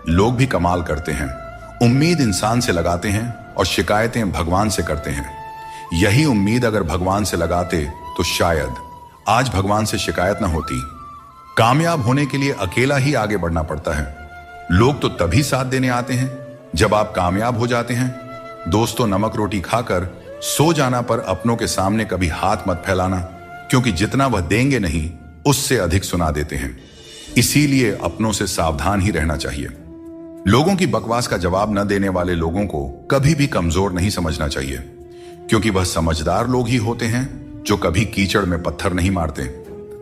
लोग भी कमाल करते हैं। उम्मीद इंसान से लगाते हैं और शिकायतें भगवान से करते हैं। यही उम्मीद अगर भगवान से लगाते तो शायद आज भगवान से शिकायत ना होती। कामयाब होने के लिए अकेला ही आगे बढ़ना पड़ता है। लोग तो तभी साथ देने आते हैं जब आप कामयाब हो जाते हैं। दोस्तों, नमक रोटी खाकर सो जाना पर अपनों के सामने कभी हाथ मत फैलाना, क्योंकि जितना वह देंगे नहीं उससे अधिक सुना देते हैं। इसीलिए अपनों से सावधान ही रहना चाहिए। लोगों की बकवास का जवाब न देने वाले लोगों को कभी भी कमजोर नहीं समझना चाहिए, क्योंकि वह समझदार लोग ही होते हैं जो कभी कीचड़ में पत्थर नहीं मारते।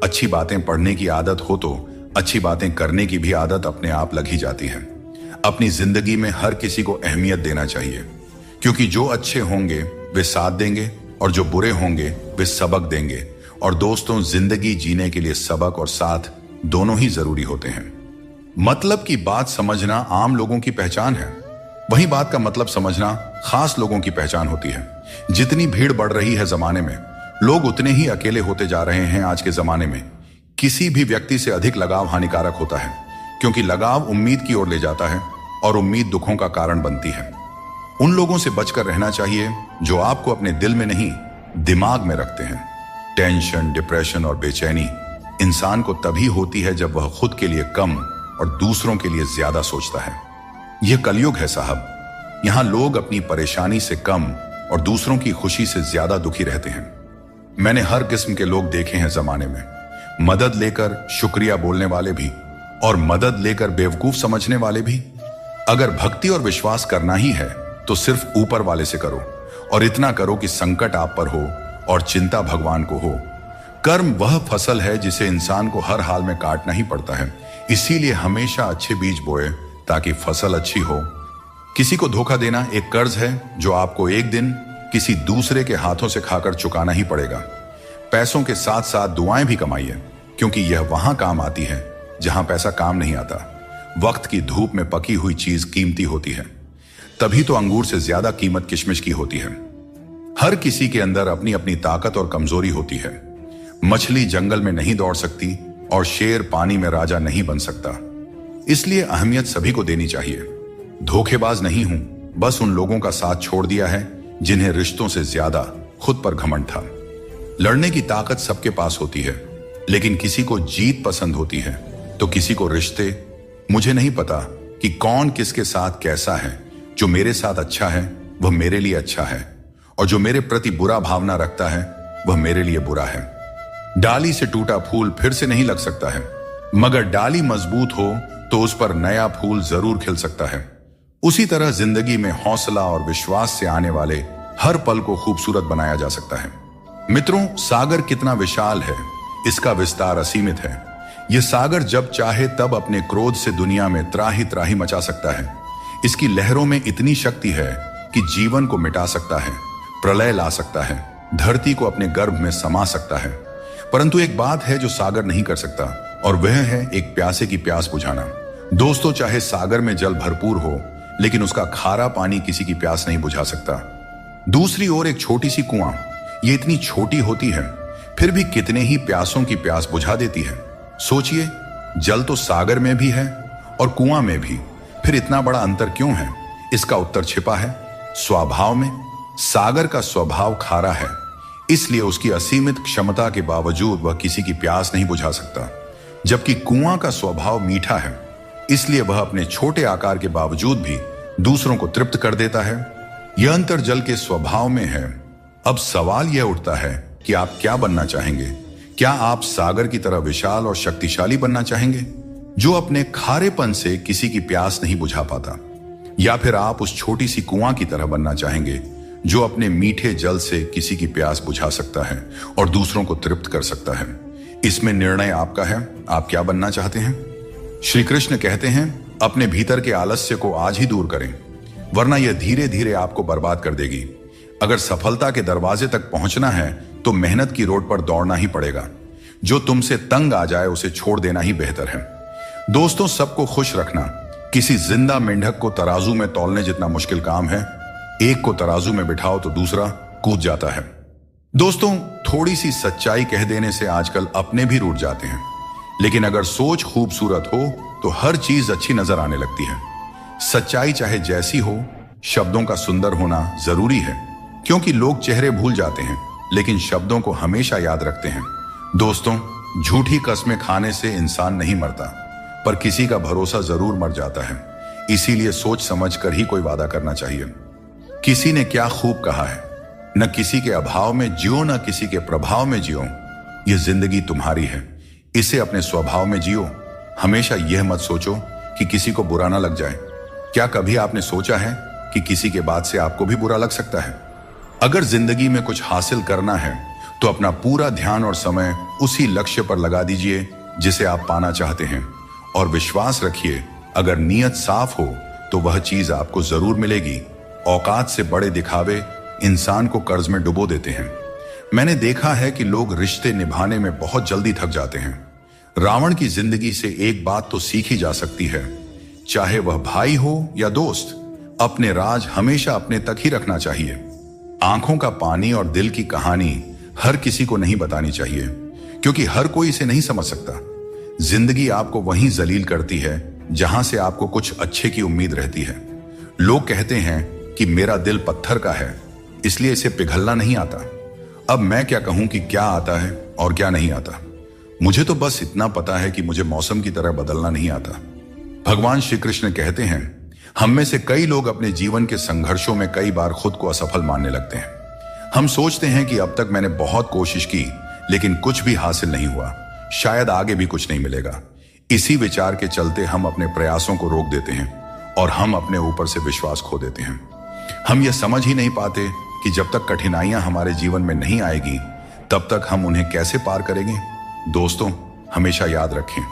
अच्छी बातें पढ़ने की आदत हो तो अच्छी बातें करने की भी आदत अपने आप लग ही जाती है। अपनी जिंदगी में हर किसी को अहमियत देना चाहिए, क्योंकि जो अच्छे होंगे वे साथ देंगे और जो बुरे होंगे वे सबक देंगे। और दोस्तों, जिंदगी जीने के लिए सबक और साथ दोनों ही जरूरी होते हैं। मतलब की बात समझना आम लोगों की पहचान है, वही बात का मतलब समझना खास लोगों की पहचान होती है। जितनी भीड़ बढ़ रही है जमाने में, लोग उतने ही अकेले होते जा रहे हैं। आज के जमाने में किसी भी व्यक्ति से अधिक लगाव हानिकारक होता है, क्योंकि लगाव उम्मीद की ओर ले जाता है और उम्मीद दुखों का कारण बनती है। उन लोगों से बचकर रहना चाहिए जो आपको अपने दिल में नहीं दिमाग में रखते हैं। टेंशन, डिप्रेशन और बेचैनी इंसान को तभी होती है जब वह खुद के लिए कम और दूसरों के लिए ज्यादा सोचता है। यह कलयुग है साहब। यहां लोग अपनी परेशानी से कम और दूसरों की खुशी से ज्यादा दुखी रहते हैं। मैंने हर किस्म के लोग देखे हैं जमाने में। मदद लेकर शुक्रिया बोलने वाले भी और मदद लेकर बेवकूफ समझने वाले भी। अगर भक्ति और विश्वास करना ही है तो सिर्फ ऊपर वाले से करो, और इतना करो कि संकट आप पर हो और चिंता भगवान को हो। कर्म वह फसल है जिसे इंसान को हर हाल में काटना ही पड़ता है। इसीलिए हमेशा अच्छे बीज बोए ताकि फसल अच्छी हो। किसी को धोखा देना एक कर्ज है जो आपको एक दिन किसी दूसरे के हाथों से खाकर चुकाना ही पड़ेगा। पैसों के साथ साथ दुआएं भी कमाइए, क्योंकि यह वहां काम आती है जहां पैसा काम नहीं आता। वक्त की धूप में पकी हुई चीज कीमती होती है, तभी तो अंगूर से ज्यादा कीमत किशमिश की होती है। हर किसी के अंदर अपनी अपनी ताकत और कमजोरी होती है। मछली जंगल में नहीं दौड़ सकती और शेर पानी में राजा नहीं बन सकता। इसलिए अहमियत सभी को देनी चाहिए। धोखेबाज नहीं हूं, बस उन लोगों का साथ छोड़ दिया है जिन्हें रिश्तों से ज्यादा खुद पर घमंड था। लड़ने की ताकत सबके पास होती है, लेकिन किसी को जीत पसंद होती है तो किसी को रिश्ते। मुझे नहीं पता कि कौन किसके साथ कैसा है। जो मेरे साथ अच्छा है वह मेरे लिए अच्छा है, और जो मेरे प्रति बुरा भावना रखता है वह मेरे लिए बुरा है। डाली से टूटा फूल फिर से नहीं लग सकता है, मगर डाली मजबूत हो तो उस पर नया फूल जरूर खिल सकता है। उसी तरह जिंदगी में हौसला और विश्वास से आने वाले हर पल को खूबसूरत बनाया जा सकता है। मित्रों, सागर कितना विशाल है, इसका विस्तार असीमित है। यह सागर जब चाहे तब अपने क्रोध से दुनिया में त्राही त्राही मचा सकता है। इसकी लहरों में इतनी शक्ति है कि जीवन को मिटा सकता है, प्रलय ला सकता है, धरती को अपने गर्भ में समा सकता है। परंतु एक बात है जो सागर नहीं कर सकता, और वह है एक प्यासे की प्यास बुझाना। दोस्तों, चाहे सागर में जल भरपूर हो, लेकिन उसका खारा पानी किसी की प्यास नहीं बुझा सकता। दूसरी ओर एक छोटी सी कुआं, ये इतनी छोटी होती है फिर भी कितने ही प्यासों की प्यास बुझा देती है। सोचिए, जल तो सागर में भी है और कुआं में भी, फिर इतना बड़ा अंतर क्यों है? इसका उत्तर छिपा है स्वभाव में। सागर का स्वभाव खारा है, इसलिए उसकी असीमित क्षमता के बावजूद वह किसी की प्यास नहीं बुझा सकता। जबकि कुआं का स्वभाव मीठा है, इसलिए वह अपने छोटे आकार के बावजूद भी दूसरों को तृप्त कर देता है। यह अंतर जल के स्वभाव में है। अब सवाल यह उठता है कि आप क्या बनना चाहेंगे? क्या आप सागर की तरह विशाल और शक्तिशाली बनना चाहेंगे, जो अपने खारेपन से किसी की प्यास नहीं बुझा पाता? या फिर आप उस छोटी सी कुआं की तरह बनना चाहेंगे, जो अपने मीठे जल से किसी की प्यास बुझा सकता है और दूसरों को तृप्त कर सकता है? इसमें निर्णय आपका है। आप क्या बनना चाहते हैं? श्री कृष्ण कहते हैं, अपने भीतर के आलस्य को आज ही दूर करें, वरना यह धीरे धीरे आपको बर्बाद कर देगी। अगर सफलता के दरवाजे तक पहुंचना है तो मेहनत की रोड पर दौड़ना ही पड़ेगा। जो तुमसे तंग आ जाए उसे छोड़ देना ही बेहतर है। दोस्तों, सबको खुश रखना किसी जिंदा मेंढक को तराजू में तौलने जितना मुश्किल काम है। एक को तराजू में बिठाओ तो दूसरा कूद जाता है। दोस्तों, थोड़ी सी सच्चाई कह देने से आजकल अपने भी रूठ जाते हैं, लेकिन अगर सोच खूबसूरत हो तो हर चीज अच्छी नजर आने लगती है। सच्चाई चाहे जैसी हो, शब्दों का सुंदर होना जरूरी है, क्योंकि लोग चेहरे भूल जाते हैं लेकिन शब्दों को हमेशा याद रखते हैं। दोस्तों, झूठी कस्में खाने से इंसान नहीं मरता, पर किसी का भरोसा जरूर मर जाता है। इसीलिए सोच समझ कर ही कोई वादा करना चाहिए। किसी ने क्या खूब कहा है, न किसी के अभाव में जियो, न किसी के प्रभाव में जियो। यह जिंदगी तुम्हारी है, इसे अपने स्वभाव में जियो। हमेशा यह मत सोचो कि किसी को बुरा ना लग जाए। क्या कभी आपने सोचा है कि किसी के बात से आपको भी बुरा लग सकता है? अगर जिंदगी में कुछ हासिल करना है तो अपना पूरा ध्यान और समय उसी लक्ष्य पर लगा दीजिए जिसे आप पाना चाहते हैं, और विश्वास रखिए अगर नीयत साफ हो तो वह चीज आपको जरूर मिलेगी। औकात से बड़े दिखावे इंसान को कर्ज में डुबो देते हैं। मैंने देखा है कि लोग रिश्ते निभाने में बहुत जल्दी थक जाते हैं। रावण की जिंदगी से एक बात तो सीखी जा सकती है, चाहे वह भाई हो या दोस्त, अपने राज हमेशा अपने तक ही रखना चाहिए। आंखों का पानी और दिल की कहानी हर किसी को नहीं बतानी चाहिए, क्योंकि हर कोई इसे नहीं समझ सकता। जिंदगी आपको वहीं जलील करती है जहां से आपको कुछ अच्छे की उम्मीद रहती है। लोग कहते हैं कि मेरा दिल पत्थर का है, इसलिए इसे पिघलना नहीं आता। अब मैं क्या कहूं कि क्या आता है और क्या नहीं आता। मुझे तो बस इतना पता है कि मुझे मौसम की तरह बदलना नहीं आता। भगवान श्री कृष्ण कहते हैं, हम में से कई लोग अपने जीवन के संघर्षों में कई बार खुद को असफल मानने लगते हैं। हम सोचते हैं कि अब तक मैंने बहुत कोशिश की लेकिन कुछ भी हासिल नहीं हुआ, शायद आगे भी कुछ नहीं मिलेगा। इसी विचार के चलते हम अपने प्रयासों को रोक देते हैं और हम अपने ऊपर से विश्वास खो देते हैं। हम यह समझ ही नहीं पाते कि जब तक कठिनाइयां हमारे जीवन में नहीं आएगी तब तक हम उन्हें कैसे पार करेंगे। दोस्तों, हमेशा याद रखें,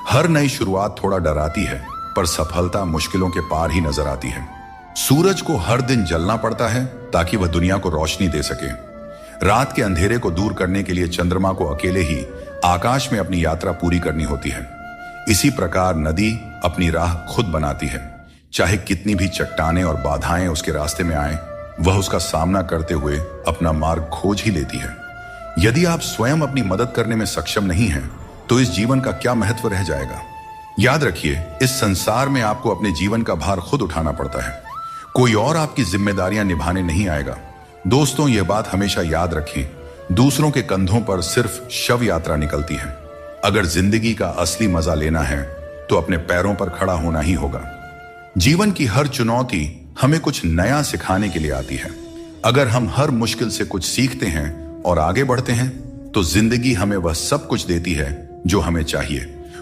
हर नई शुरुआत थोड़ा डराती है, पर सफलता मुश्किलों के पार ही नजर आती है। सूरज को हर दिन जलना पड़ता है ताकि वह दुनिया को रोशनी दे सके। रात के अंधेरे को दूर करने के लिए चंद्रमा को अकेले ही आकाश में अपनी यात्रा पूरी करनी होती है। इसी प्रकार नदी अपनी राह खुद बनाती है। चाहे कितनी भी चट्टानें और बाधाएं उसके रास्ते में आए, वह उसका सामना करते हुए अपना मार्ग खोज ही लेती है। यदि आप स्वयं अपनी मदद करने में सक्षम नहीं हैं, तो इस जीवन का क्या महत्व रह जाएगा। याद रखिए, इस संसार में आपको अपने जीवन का भार खुद उठाना पड़ता है, कोई और आपकी जिम्मेदारियां निभाने नहीं आएगा। दोस्तों, यह बात हमेशा याद रखें, दूसरों के कंधों पर सिर्फ शव यात्रा निकलती है। अगर जिंदगी का असली मजा लेना है तो अपने पैरों पर खड़ा होना ही होगा। जीवन की हर चुनौती हमें कुछ नया सिखाने के लिए आती है। अगर हम हर मुश्किल से कुछ सीखते हैं और आगे बढ़ते हैं तो जिंदगी हमें वह सब कुछ देती है जो हमें चाहिए।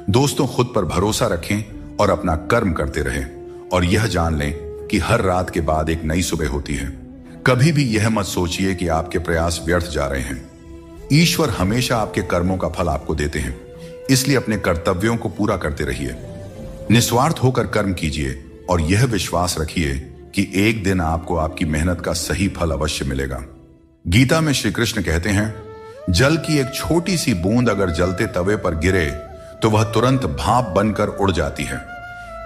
दोस्तों, खुद पर भरोसा रखें और अपना कर्म करते रहें, और यह जान लें कि हर रात के बाद एक नई सुबह होती है। कभी भी यह मत सोचिए कि आपके प्रयास व्यर्थ जा रहे हैं। ईश्वर हमेशा आपके कर्मों का फल आपको देते हैं, इसलिए अपने कर्तव्यों को पूरा करते रहिए। निस्वार्थ होकर कर्म कीजिए और यह विश्वास रखिए कि एक दिन आपको आपकी मेहनत का सही फल अवश्य मिलेगा। गीता में श्री कृष्ण कहते हैं, जल की एक छोटी सी बूंद अगर जलते तवे पर गिरे तो वह तुरंत भाप बनकर उड़ जाती है,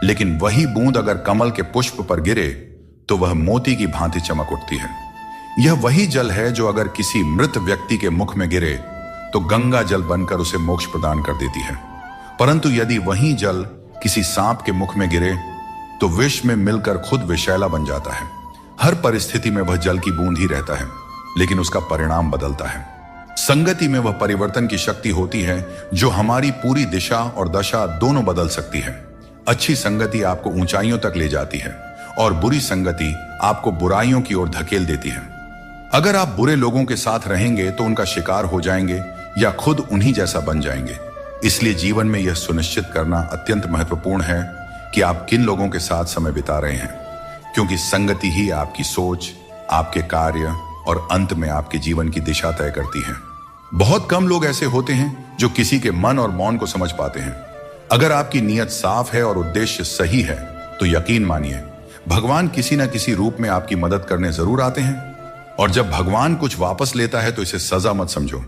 लेकिन वही बूंद अगर कमल के पुष्प पर गिरे तो वह मोती की भांति चमक उठती है। यह वही जल है जो अगर किसी मृत व्यक्ति के मुख में गिरे तो गंगा जल बनकर उसे मोक्ष प्रदान कर देती है, परंतु यदि वही जल किसी सांप के मुख में गिरे तो विष में मिलकर खुद विषैला बन जाता है। हर परिस्थिति में वह जल की बूंद ही रहता है, लेकिन उसका परिणाम बदलता है। संगति में वह परिवर्तन की शक्ति होती है जो हमारी पूरी दिशा और दशा दोनों बदल सकती है। अच्छी संगति आपको ऊंचाइयों तक ले जाती है और बुरी संगति आपको बुराइयों की ओर धकेल देती है। अगर आप बुरे लोगों के साथ रहेंगे तो उनका शिकार हो जाएंगे या खुद उन्हीं जैसा बन जाएंगे। इसलिए जीवन में यह सुनिश्चित करना अत्यंत महत्वपूर्ण है कि आप किन लोगों के साथ समय बिता रहे हैं, क्योंकि संगति ही आपकी सोच, आपके कार्य और अंत में आपके जीवन की दिशा तय करती है। बहुत कम लोग ऐसे होते हैं जो किसी के मन और मौन को समझ पाते हैं। अगर आपकी नीयत साफ है और उद्देश्य सही है तो यकीन मानिए, भगवान किसी न किसी रूप में आपकी मदद करने जरूर आते हैं। और जब भगवान कुछ वापस लेता है तो इसे सजा मत समझो,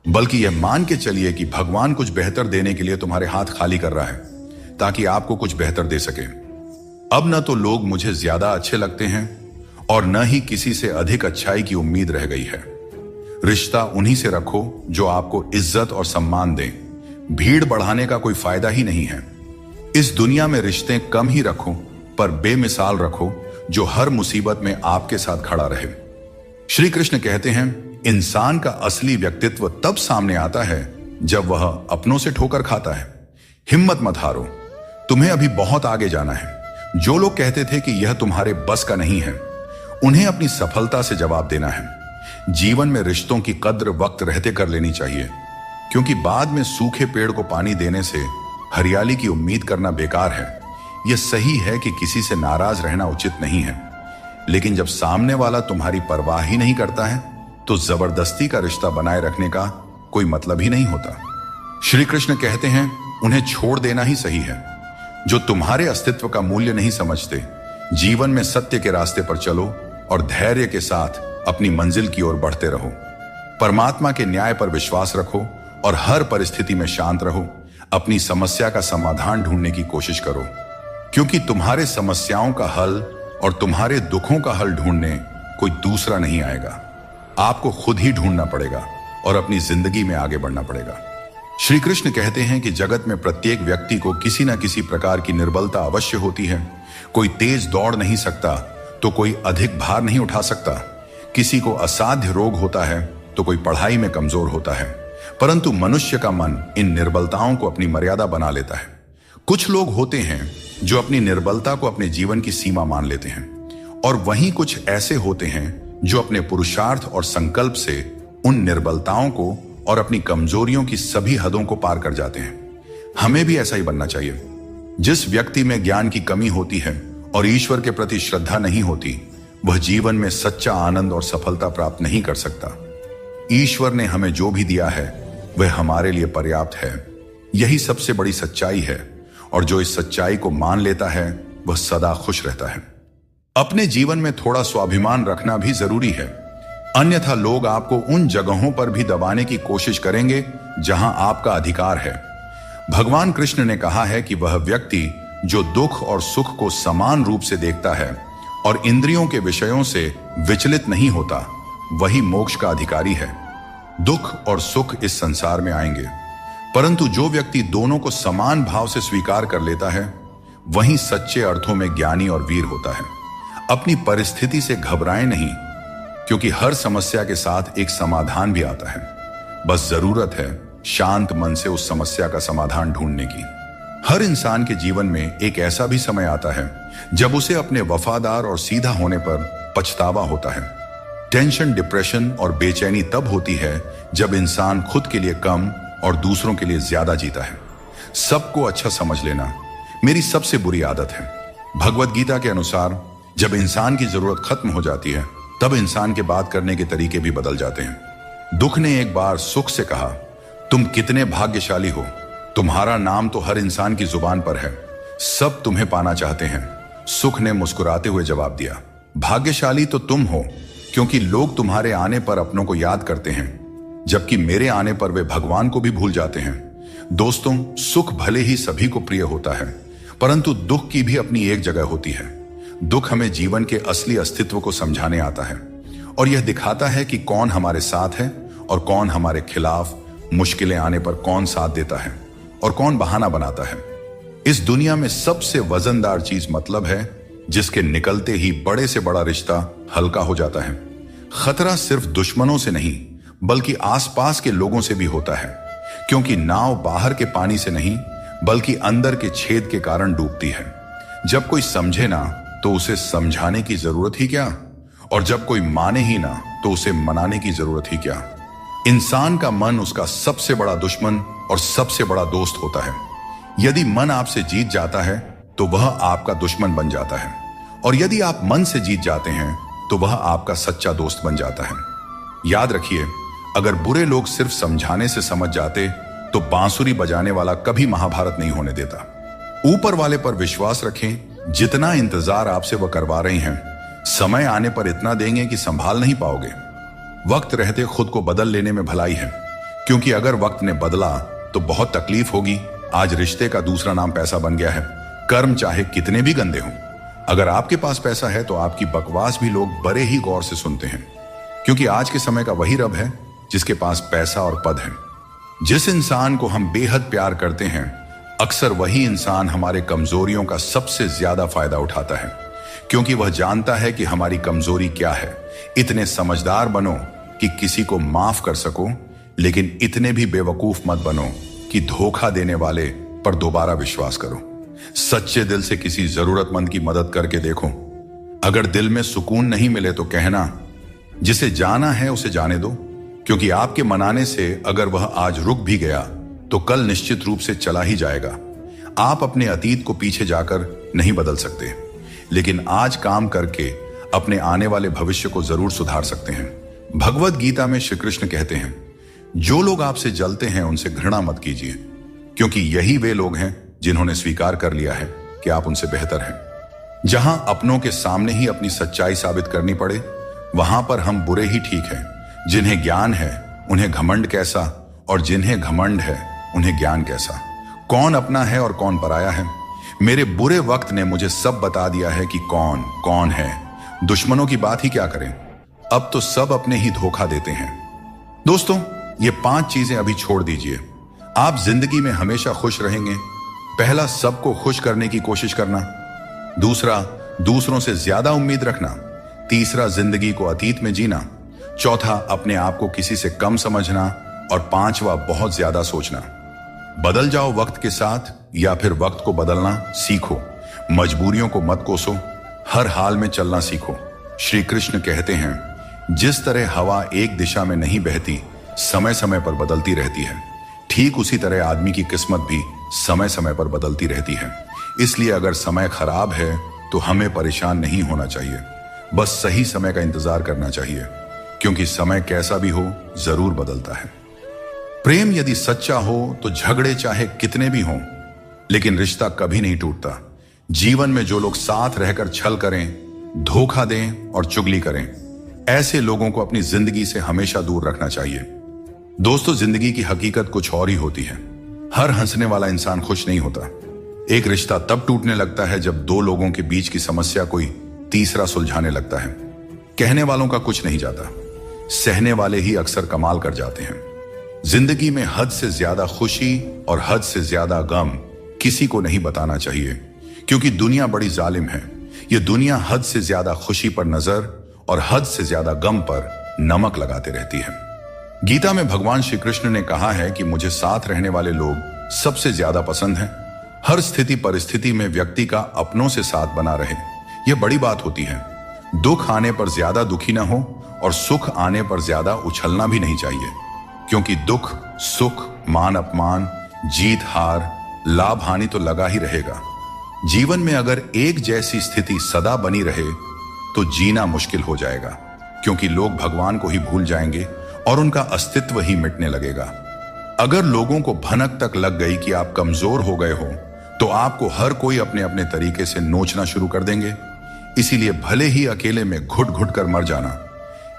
बल्कि यह मान के चलिए कि भगवान कुछ बेहतर देने के लिए तुम्हारे हाथ खाली कर रहा है ताकि आपको कुछ बेहतर दे सके। अब न तो लोग मुझे ज्यादा अच्छे लगते हैं और न ही किसी से अधिक अच्छाई की उम्मीद रह गई है। रिश्ता उन्हीं से रखो जो आपको इज्जत और सम्मान दें। भीड़ बढ़ाने का कोई फायदा ही नहीं है। इस दुनिया में रिश्ते कम ही रखो, पर बेमिसाल रखो जो हर मुसीबत में आपके साथ खड़ा रहे। श्री कृष्ण कहते हैं, इंसान का असली व्यक्तित्व तब सामने आता है जब वह अपनों से ठोकर खाता है। हिम्मत मत हारो, तुम्हें अभी बहुत आगे जाना है। जो लोग कहते थे कि यह तुम्हारे बस का नहीं है, उन्हें अपनी सफलता से जवाब देना है। जीवन में रिश्तों की कद्र वक्त रहते कर लेनी चाहिए, क्योंकि बाद में सूखे पेड़ को पानी देने से हरियाली की उम्मीद करना बेकार है। यह सही है कि किसी से नाराज रहना उचित नहीं है, लेकिन जब सामने वाला तुम्हारी परवाह ही नहीं करता है तो जबरदस्ती का रिश्ता बनाए रखने का कोई मतलब ही नहीं होता। श्री कृष्ण कहते हैं, उन्हें छोड़ देना ही सही है। जो तुम्हारे अस्तित्व का मूल्य नहीं समझते, जीवन में सत्य के रास्ते पर चलो और धैर्य के साथ अपनी मंजिल की ओर बढ़ते रहो। परमात्मा के न्याय पर विश्वास रखो और हर परिस्थिति में शांत रहो। अपनी समस्या का समाधान ढूंढने की कोशिश करो, क्योंकि तुम्हारे समस्याओं का हल और तुम्हारे दुखों का हल ढूंढने कोई दूसरा नहीं आएगा। आपको खुद ही ढूंढना पड़ेगा और अपनी जिंदगी में आगे बढ़ना पड़ेगा। श्री कृष्ण कहते हैं कि जगत में प्रत्येक व्यक्ति को किसी न किसी प्रकार की निर्बलता अवश्य होती है। कोई तेज दौड़ नहीं सकता तो कोई अधिक भार नहीं उठा सकता। किसी को असाध्य रोग होता है तो कोई पढ़ाई में कमजोर होता है, परंतु मनुष्य का मन इन निर्बलताओं को अपनी मर्यादा बना लेता है। कुछ लोग होते हैं जो अपनी निर्बलता को अपने जीवन की सीमा मान लेते हैं, और वहीं कुछ ऐसे होते हैं जो अपने पुरुषार्थ और संकल्प से उन निर्बलताओं को और अपनी कमजोरियों की सभी हदों को पार कर जाते हैं। हमें भी ऐसा ही बनना चाहिए। जिस व्यक्ति में ज्ञान की कमी होती है और ईश्वर के प्रति श्रद्धा नहीं होती, वह जीवन में सच्चा आनंद और सफलता प्राप्त नहीं कर सकता। ईश्वर ने हमें जो भी दिया है वह हमारे लिए पर्याप्त है। यही सबसे बड़ी सच्चाई है, और जो इस सच्चाई को मान लेता है वह सदा खुश रहता है। अपने जीवन में थोड़ा स्वाभिमान रखना भी जरूरी है, अन्यथा लोग आपको उन जगहों पर भी दबाने की कोशिश करेंगे जहां आपका अधिकार है। भगवान कृष्ण ने कहा है कि वह व्यक्ति जो दुख और सुख को समान रूप से देखता है और इंद्रियों के विषयों से विचलित नहीं होता, वही मोक्ष का अधिकारी है। दुख और सुख इस संसार में आएंगे, परंतु जो व्यक्ति दोनों को समान भाव से स्वीकार कर लेता है, वही सच्चे अर्थों में ज्ञानी और वीर होता है। अपनी परिस्थिति से घबराएं नहीं, क्योंकि हर समस्या के साथ एक समाधान भी आता है। बस जरूरत है शांत मन से उस समस्या का समाधान ढूंढने की। हर इंसान के जीवन में एक ऐसा भी समय आता है जब उसे अपने वफादार और सीधा होने पर पछतावा होता है। टेंशन, डिप्रेशन और बेचैनी तब होती है जब इंसान खुद के लिए कम और दूसरों के लिए ज्यादा जीता है। सबको अच्छा समझ लेना मेरी सबसे बुरी आदत है। भगवत गीता के अनुसार जब इंसान की जरूरत खत्म हो जाती है, तब इंसान के बात करने के तरीके भी बदल जाते हैं। दुख ने एक बार सुख से कहा, तुम कितने भाग्यशाली हो, तुम्हारा नाम तो हर इंसान की जुबान पर है, सब तुम्हें पाना चाहते हैं। सुख ने मुस्कुराते हुए जवाब दिया, भाग्यशाली तो तुम हो, क्योंकि लोग तुम्हारे आने पर अपनों को याद करते हैं, जबकि मेरे आने पर वे भगवान को भी भूल जाते हैं। दोस्तों, सुख भले ही सभी को प्रिय होता है, परंतु दुख की भी अपनी एक जगह होती है। दुख हमें जीवन के असली अस्तित्व को समझाने आता है, और यह दिखाता है कि कौन हमारे साथ है और कौन हमारे खिलाफ। मुश्किलें आने पर कौन साथ देता है और कौन बहाना बनाता है। इस दुनिया में सबसे वजनदार चीज मतलब है, जिसके निकलते ही बड़े से बड़ा रिश्ता हल्का हो जाता है। खतरा सिर्फ दुश्मनों से नहीं, बल्कि आसपास के लोगों से भी होता है, क्योंकि नाव बाहर के पानी से नहीं बल्कि अंदर के छेद के कारण डूबती है। जब कोई समझे ना तो उसे समझाने की जरूरत ही क्या, और जब कोई माने ही ना तो उसे मनाने की जरूरत ही क्या। इंसान का मन उसका सबसे बड़ा दुश्मन और सबसे बड़ा दोस्त होता है। यदि मन आपसे जीत जाता है तो वह आपका दुश्मन बन जाता है, और यदि आप मन से जीत जाते हैं तो वह आपका सच्चा दोस्त बन जाता है। याद रखिए, अगर बुरे लोग सिर्फ समझाने से समझ जाते तो बांसुरी बजाने वाला कभी महाभारत नहीं होने देता। ऊपर वाले पर विश्वास रखें, जितना इंतजार आपसे वह करवा रहे हैं, समय आने पर इतना देंगे कि संभाल नहीं पाओगे। वक्त रहते खुद को बदल लेने में भलाई है, क्योंकि अगर वक्त ने बदला तो बहुत तकलीफ होगी। आज रिश्ते का दूसरा नाम पैसा बन गया है। कर्म चाहे कितने भी गंदे हों, अगर आपके पास पैसा है तो आपकी बकवास भी लोग बड़े ही गौर से सुनते हैं, क्योंकि आज के समय का वही रब है जिसके पास पैसा और पद है। जिस इंसान को हम बेहद प्यार करते हैं, अक्सर वही इंसान हमारे कमजोरियों का सबसे ज्यादा फायदा उठाता है, क्योंकि वह जानता है कि हमारी कमजोरी क्या है। इतने समझदार बनो कि किसी को माफ कर सको, लेकिन इतने भी बेवकूफ मत बनो कि धोखा देने वाले पर दोबारा विश्वास करो। सच्चे दिल से किसी जरूरतमंद की मदद करके देखो। अगर दिल में सुकून नहीं मिले तो कहना, जिसे जाना है उसे जाने दो, क्योंकि आपके मनाने से अगर वह आज रुक भी गया तो कल निश्चित रूप से चला ही जाएगा। आप अपने अतीत को पीछे जाकर नहीं बदल सकते, लेकिन आज काम करके अपने आने वाले भविष्य को जरूर सुधार सकते हैं। भगवत गीता में श्री कृष्ण कहते हैं, जो लोग आपसे जलते हैं उनसे घृणा मत कीजिए, क्योंकि यही वे लोग हैं जिन्होंने स्वीकार कर लिया है कि आप उनसे बेहतर हैं। जहां अपनों के सामने ही अपनी सच्चाई साबित करनी पड़े, वहां पर हम बुरे ही ठीक हैं। जिन्हें ज्ञान है उन्हें घमंड कैसा, और जिन्हें घमंड है उन्हें ज्ञान कैसा। कौन अपना है और कौन पराया है। मेरे बुरे वक्त ने मुझे सब बता दिया है कि कौन कौन है। दुश्मनों की बात ही क्या करें, अब तो सब अपने ही धोखा देते हैं। दोस्तों, ये 5 चीजें अभी छोड़ दीजिए, आप जिंदगी में हमेशा खुश रहेंगे। पहला, सबको खुश करने की कोशिश करना। दूसरा, दूसरों से ज्यादा उम्मीद रखना। तीसरा, जिंदगी को अतीत में जीना। चौथा, अपने आप को किसी से कम समझना। और पांचवा, बहुत ज्यादा सोचना। बदल जाओ वक्त के साथ, या फिर वक्त को बदलना सीखो। मजबूरियों को मत कोसो, हर हाल में चलना सीखो। श्री कृष्ण कहते हैं, जिस तरह हवा एक दिशा में नहीं बहती, समय समय पर बदलती रहती है, ठीक उसी तरह आदमी की किस्मत भी समय समय पर बदलती रहती है। इसलिए अगर समय खराब है तो हमें परेशान नहीं होना चाहिए, बस सही समय का इंतजार करना चाहिए, क्योंकि समय कैसा भी हो जरूर बदलता है। प्रेम यदि सच्चा हो तो झगड़े चाहे कितने भी हों, लेकिन रिश्ता कभी नहीं टूटता। जीवन में जो लोग साथ रहकर छल करें, धोखा दें और चुगली करें, ऐसे लोगों को अपनी जिंदगी से हमेशा दूर रखना चाहिए। दोस्तों, जिंदगी की हकीकत कुछ और ही होती है। हर हंसने वाला इंसान खुश नहीं होता। एक रिश्ता तब टूटने लगता है जब 2 लोगों के बीच की समस्या कोई तीसरा सुलझाने लगता है। कहने वालों का कुछ नहीं जाता, सहने वाले ही अक्सर कमाल कर जाते हैं। जिंदगी में हद से ज्यादा खुशी और हद से ज्यादा गम किसी को नहीं बताना चाहिए, क्योंकि दुनिया बड़ी जालिम है। यह दुनिया हद से ज्यादा खुशी पर नजर और हद से ज्यादा गम पर नमक लगाते रहती है। गीता में भगवान श्री कृष्ण ने कहा है कि मुझे साथ रहने वाले लोग सबसे ज्यादा पसंद हैं। हर स्थिति परिस्थिति में व्यक्ति का अपनों से साथ बना रहे, यह बड़ी बात होती है। दुख आने पर ज्यादा दुखी ना हो और सुख आने पर ज्यादा उछलना भी नहीं चाहिए, क्योंकि दुख सुख, मान अपमान, जीत हार, लाभ हानि तो लगा ही रहेगा। जीवन में अगर एक जैसी स्थिति सदा बनी रहे तो जीना मुश्किल हो जाएगा, क्योंकि लोग भगवान को ही भूल जाएंगे और उनका अस्तित्व ही मिटने लगेगा। अगर लोगों को भनक तक लग गई कि आप कमजोर हो गए हो, तो आपको हर कोई अपने अपने तरीके से नोचना शुरू कर देंगे। इसीलिए भले ही अकेले में घुट घुट कर मर जाना,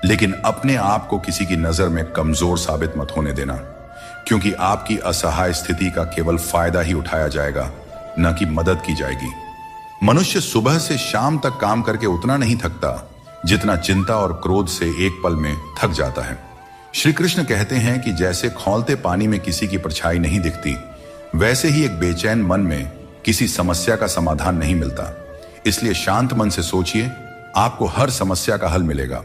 लेकिन अपने आप को किसी की नजर में कमजोर साबित मत होने देना, क्योंकि आपकी असहाय स्थिति का केवल फायदा ही उठाया जाएगा, न कि मदद की जाएगी। मनुष्य सुबह से शाम तक काम करके उतना नहीं थकता जितना चिंता और क्रोध से एक पल में थक जाता है। श्री कृष्ण कहते हैं कि जैसे खौलते पानी में किसी की परछाई नहीं दिखती, वैसे ही एक बेचैन मन में किसी समस्या का समाधान नहीं मिलता। इसलिए शांत मन से सोचिए, आपको हर समस्या का हल मिलेगा।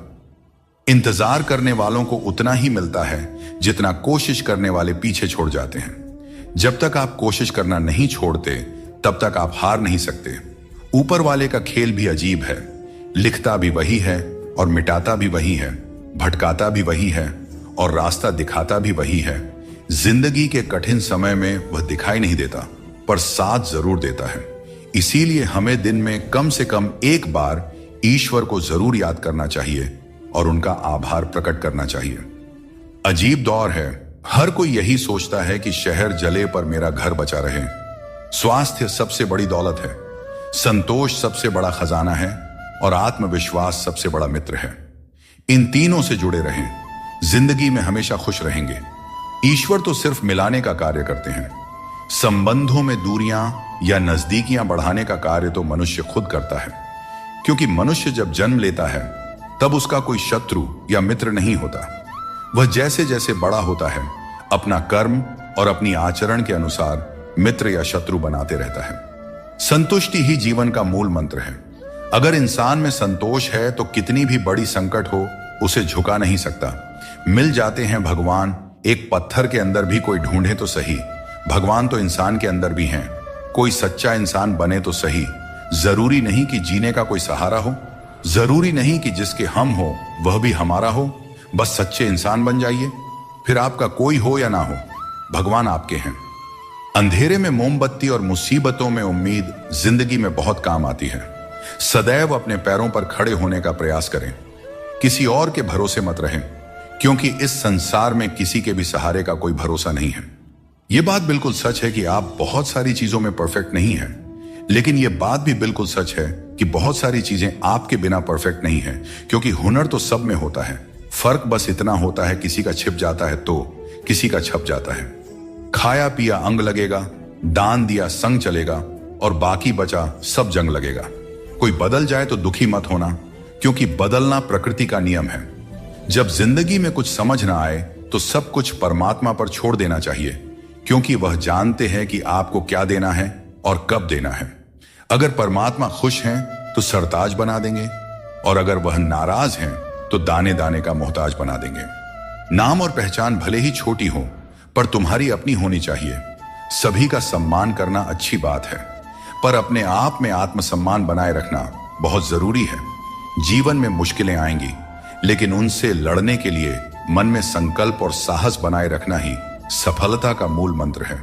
इंतजार करने वालों को उतना ही मिलता है जितना कोशिश करने वाले पीछे छोड़ जाते हैं। जब तक आप कोशिश करना नहीं छोड़ते, तब तक आप हार नहीं सकते। ऊपर वाले का खेल भी अजीब है, लिखता भी वही है और मिटाता भी वही है, भटकाता भी वही है और रास्ता दिखाता भी वही है। जिंदगी के कठिन समय में वह दिखाई नहीं देता, पर साथ जरूर देता है। इसीलिए हमें दिन में कम से कम एक बार ईश्वर को जरूर याद करना चाहिए और उनका आभार प्रकट करना चाहिए। अजीब दौर है, हर कोई यही सोचता है कि शहर जले पर मेरा घर बचा रहे। स्वास्थ्य सबसे बड़ी दौलत है, संतोष सबसे बड़ा खजाना है और आत्मविश्वास सबसे बड़ा मित्र है। इन तीनों से जुड़े रहें, जिंदगी में हमेशा खुश रहेंगे। ईश्वर तो सिर्फ मिलाने का कार्य करते हैं। संबंधों में दूरियां या नजदीकियां बढ़ाने का कार्य तो मनुष्य खुद करता है, क्योंकि मनुष्य जब जन्म लेता है तब उसका कोई शत्रु या मित्र नहीं होता। वह जैसे जैसे बड़ा होता है, अपना कर्म और अपनी आचरण के अनुसार मित्र या शत्रु बनाते रहता है। संतुष्टि ही जीवन का मूल मंत्र है। अगर इंसान में संतोष है तो कितनी भी बड़ी संकट हो उसे झुका नहीं सकता। मिल जाते हैं भगवान, एक पत्थर के अंदर भी कोई ढूंढे तो सही, भगवान तो इंसान के अंदर भी हैं। कोई सच्चा इंसान बने तो सही। जरूरी नहीं कि जीने का कोई सहारा हो, जरूरी नहीं कि जिसके हम हो वह भी हमारा हो। बस सच्चे इंसान बन जाइए, फिर आपका कोई हो या ना हो, भगवान आपके हैं। अंधेरे में मोमबत्ती और मुसीबतों में उम्मीद जिंदगी में बहुत काम आती है। सदैव अपने पैरों पर खड़े होने का प्रयास करें, किसी और के भरोसे मत रहें, क्योंकि इस संसार में किसी के भी सहारे का कोई भरोसा नहीं है। यह बात बिल्कुल सच है कि आप बहुत सारी चीजों में परफेक्ट नहीं हैं, लेकिन यह बात भी बिल्कुल सच है कि बहुत सारी चीजें आपके बिना परफेक्ट नहीं है, क्योंकि हुनर तो सब में होता है। फर्क बस इतना होता है, किसी का छिप जाता है तो किसी का छप जाता है। खाया पिया अंग लगेगा, दान दिया संग चलेगा, और बाकी बचा सब जंग लगेगा। कोई बदल जाए तो दुखी मत होना, क्योंकि बदलना प्रकृति का नियम है। जब जिंदगी में कुछ समझ ना आए तो सब कुछ परमात्मा पर छोड़ देना चाहिए, क्योंकि वह जानते हैं कि आपको क्या देना है और कब देना है। अगर परमात्मा खुश हैं तो सरताज बना देंगे, और अगर वह नाराज हैं तो दाने दाने का मोहताज बना देंगे। नाम और पहचान भले ही छोटी हो, पर तुम्हारी अपनी होनी चाहिए। सभी का सम्मान करना अच्छी बात है, पर अपने आप में आत्मसम्मान बनाए रखना बहुत जरूरी है। जीवन में मुश्किलें आएंगी, लेकिन उनसे लड़ने के लिए मन में संकल्प और साहस बनाए रखना ही सफलता का मूल मंत्र है।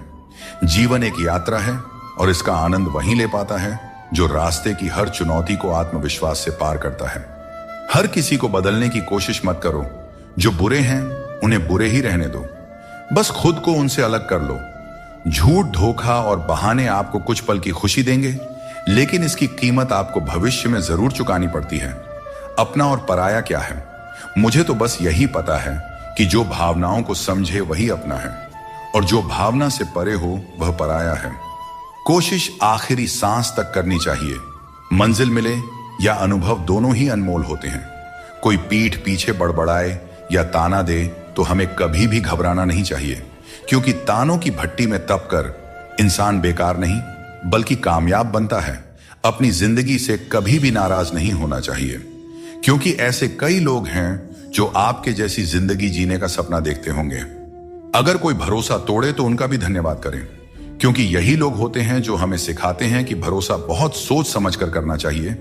जीवन एक यात्रा है, और इसका आनंद वहीं ले पाता है जो रास्ते की हर चुनौती को आत्मविश्वास से पार करता है। हर किसी को बदलने की कोशिश मत करो। जो बुरे हैं उन्हें बुरे ही रहने दो, बस खुद को उनसे अलग कर लो। झूठ, धोखा और बहाने आपको कुछ पल की खुशी देंगे, लेकिन इसकी कीमत आपको भविष्य में जरूर चुकानी पड़ती है। अपना और पराया क्या है? मुझे तो बस यही पता है कि जो भावनाओं को समझे वही अपना है, और जो भावना से परे हो वह पराया है। कोशिश आखिरी सांस तक करनी चाहिए। मंजिल मिले या अनुभव दोनों ही अनमोल होते हैं। कोई पीठ पीछे बड़बड़ाए या ताना दे तो हमें कभी भी घबराना नहीं चाहिए, क्योंकि तानों की भट्टी में तप कर इंसान बेकार नहीं बल्कि कामयाब बनता है। अपनी जिंदगी से कभी भी नाराज नहीं होना चाहिए, क्योंकि ऐसे कई लोग हैं जो आपके जैसी जिंदगी जीने का सपना देखते होंगे। अगर कोई भरोसा तोड़े तो उनका भी धन्यवाद करें, क्योंकि यही लोग होते हैं जो हमें सिखाते हैं कि भरोसा बहुत सोच समझ कर करना चाहिए।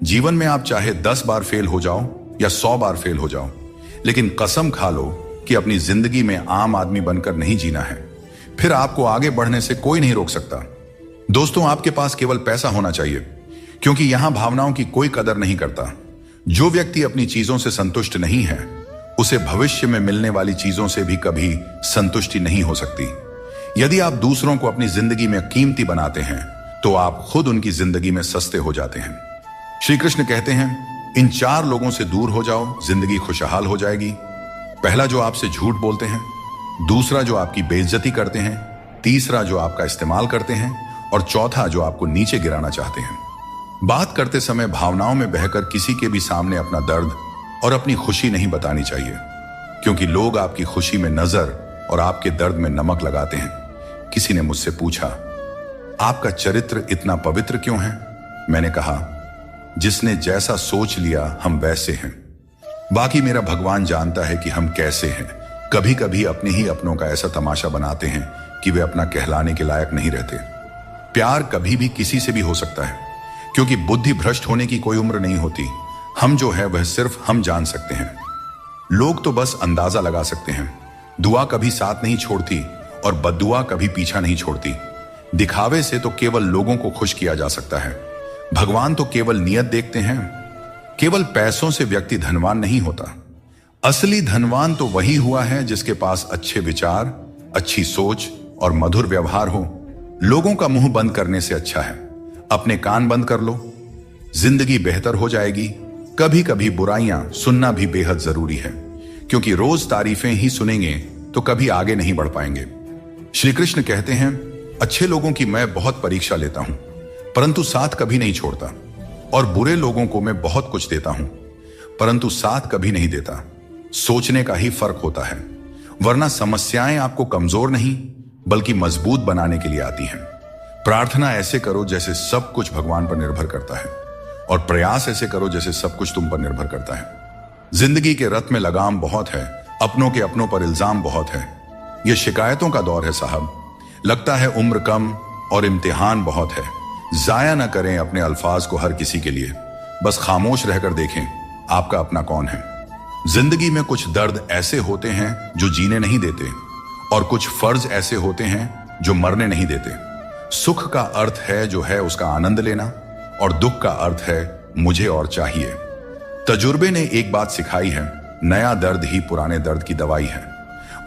जीवन में आप चाहे 10 बार फेल हो जाओ या 100 बार फेल हो जाओ, लेकिन कसम खा लो कि अपनी जिंदगी में आम आदमी बनकर नहीं जीना है। फिर आपको आगे बढ़ने से कोई नहीं रोक सकता। दोस्तों, आपके पास केवल पैसा होना चाहिए, क्योंकि यहां भावनाओं की कोई कदर नहीं करता। जो व्यक्ति अपनी चीजों से संतुष्ट नहीं है, उसे भविष्य में मिलने वाली चीजों से भी कभी संतुष्टि नहीं हो सकती। यदि आप दूसरों को अपनी जिंदगी में कीमती बनाते हैं, तो आप खुद उनकी जिंदगी में सस्ते हो जाते हैं। श्री कृष्ण कहते हैं, इन 4 लोगों से दूर हो जाओ, जिंदगी खुशहाल हो जाएगी। पहला, जो आपसे झूठ बोलते हैं। दूसरा, जो आपकी बेइज्जती करते हैं। तीसरा, जो आपका इस्तेमाल करते हैं। और चौथा, जो आपको नीचे गिराना चाहते हैं। बात करते समय भावनाओं में बहकर किसी के भी सामने अपना दर्द और अपनी खुशी नहीं बतानी चाहिए, क्योंकि लोग आपकी खुशी में नजर और आपके दर्द में नमक लगाते हैं। किसी ने मुझसे पूछा, आपका चरित्र इतना पवित्र क्यों है? मैंने कहा, जिसने जैसा सोच लिया हम वैसे हैं। बाकी मेरा भगवान जानता है कि हम कैसे हैं। कभी कभी अपने ही अपनों का ऐसा तमाशा बनाते हैं कि वे अपना कहलाने के लायक नहीं रहते। प्यार कभी भी किसी से भी हो सकता है, क्योंकि बुद्धि भ्रष्ट होने की कोई उम्र नहीं होती। हम जो है वह सिर्फ हम जान सकते हैं। लोग तो बस अंदाजा लगा सकते हैं। दुआ कभी साथ नहीं छोड़ती और बद्दुआ कभी पीछा नहीं छोड़ती। दिखावे से तो केवल लोगों को खुश किया जा सकता है। भगवान तो केवल नियत देखते हैं। केवल पैसों से व्यक्ति धनवान नहीं होता। असली धनवान तो वही हुआ है जिसके पास अच्छे विचार, अच्छी सोच और मधुर व्यवहार हो। लोगों का मुंह बंद करने से अच्छा है अपने कान बंद कर लो। जिंदगी बेहतर हो जाएगी। कभी कभी बुराइयां सुनना भी बेहद जरूरी है, क्योंकि रोज तारीफें ही सुनेंगे तो कभी आगे नहीं बढ़ पाएंगे। श्री कृष्ण कहते हैं, अच्छे लोगों की मैं बहुत परीक्षा लेता हूं, परंतु साथ कभी नहीं छोड़ता, और बुरे लोगों को मैं बहुत कुछ देता हूं, परंतु साथ कभी नहीं देता। सोचने का ही फर्क होता है, वरना समस्याएं आपको कमजोर नहीं बल्कि मजबूत बनाने के लिए आती हैं। प्रार्थना ऐसे करो जैसे सब कुछ भगवान पर निर्भर करता है, और प्रयास ऐसे करो जैसे सब कुछ तुम पर निर्भर करता है। जिंदगी के रथ में लगाम बहुत है, अपनों के अपनों पर इल्जाम बहुत है। यह शिकायतों का दौर है साहब। लगता है उम्र कम और इम्तिहान बहुत है। जाया ना करें अपने अल्फाज को हर किसी के लिए, बस खामोश रहकर देखें आपका अपना कौन है। जिंदगी में कुछ दर्द ऐसे होते हैं जो जीने नहीं देते, और कुछ फर्ज ऐसे होते हैं जो मरने नहीं देते। सुख का अर्थ है जो है उसका आनंद लेना, और दुख का अर्थ है मुझे और चाहिए। तजुर्बे ने एक बात सिखाई है, नया दर्द ही पुराने दर्द की दवाई है।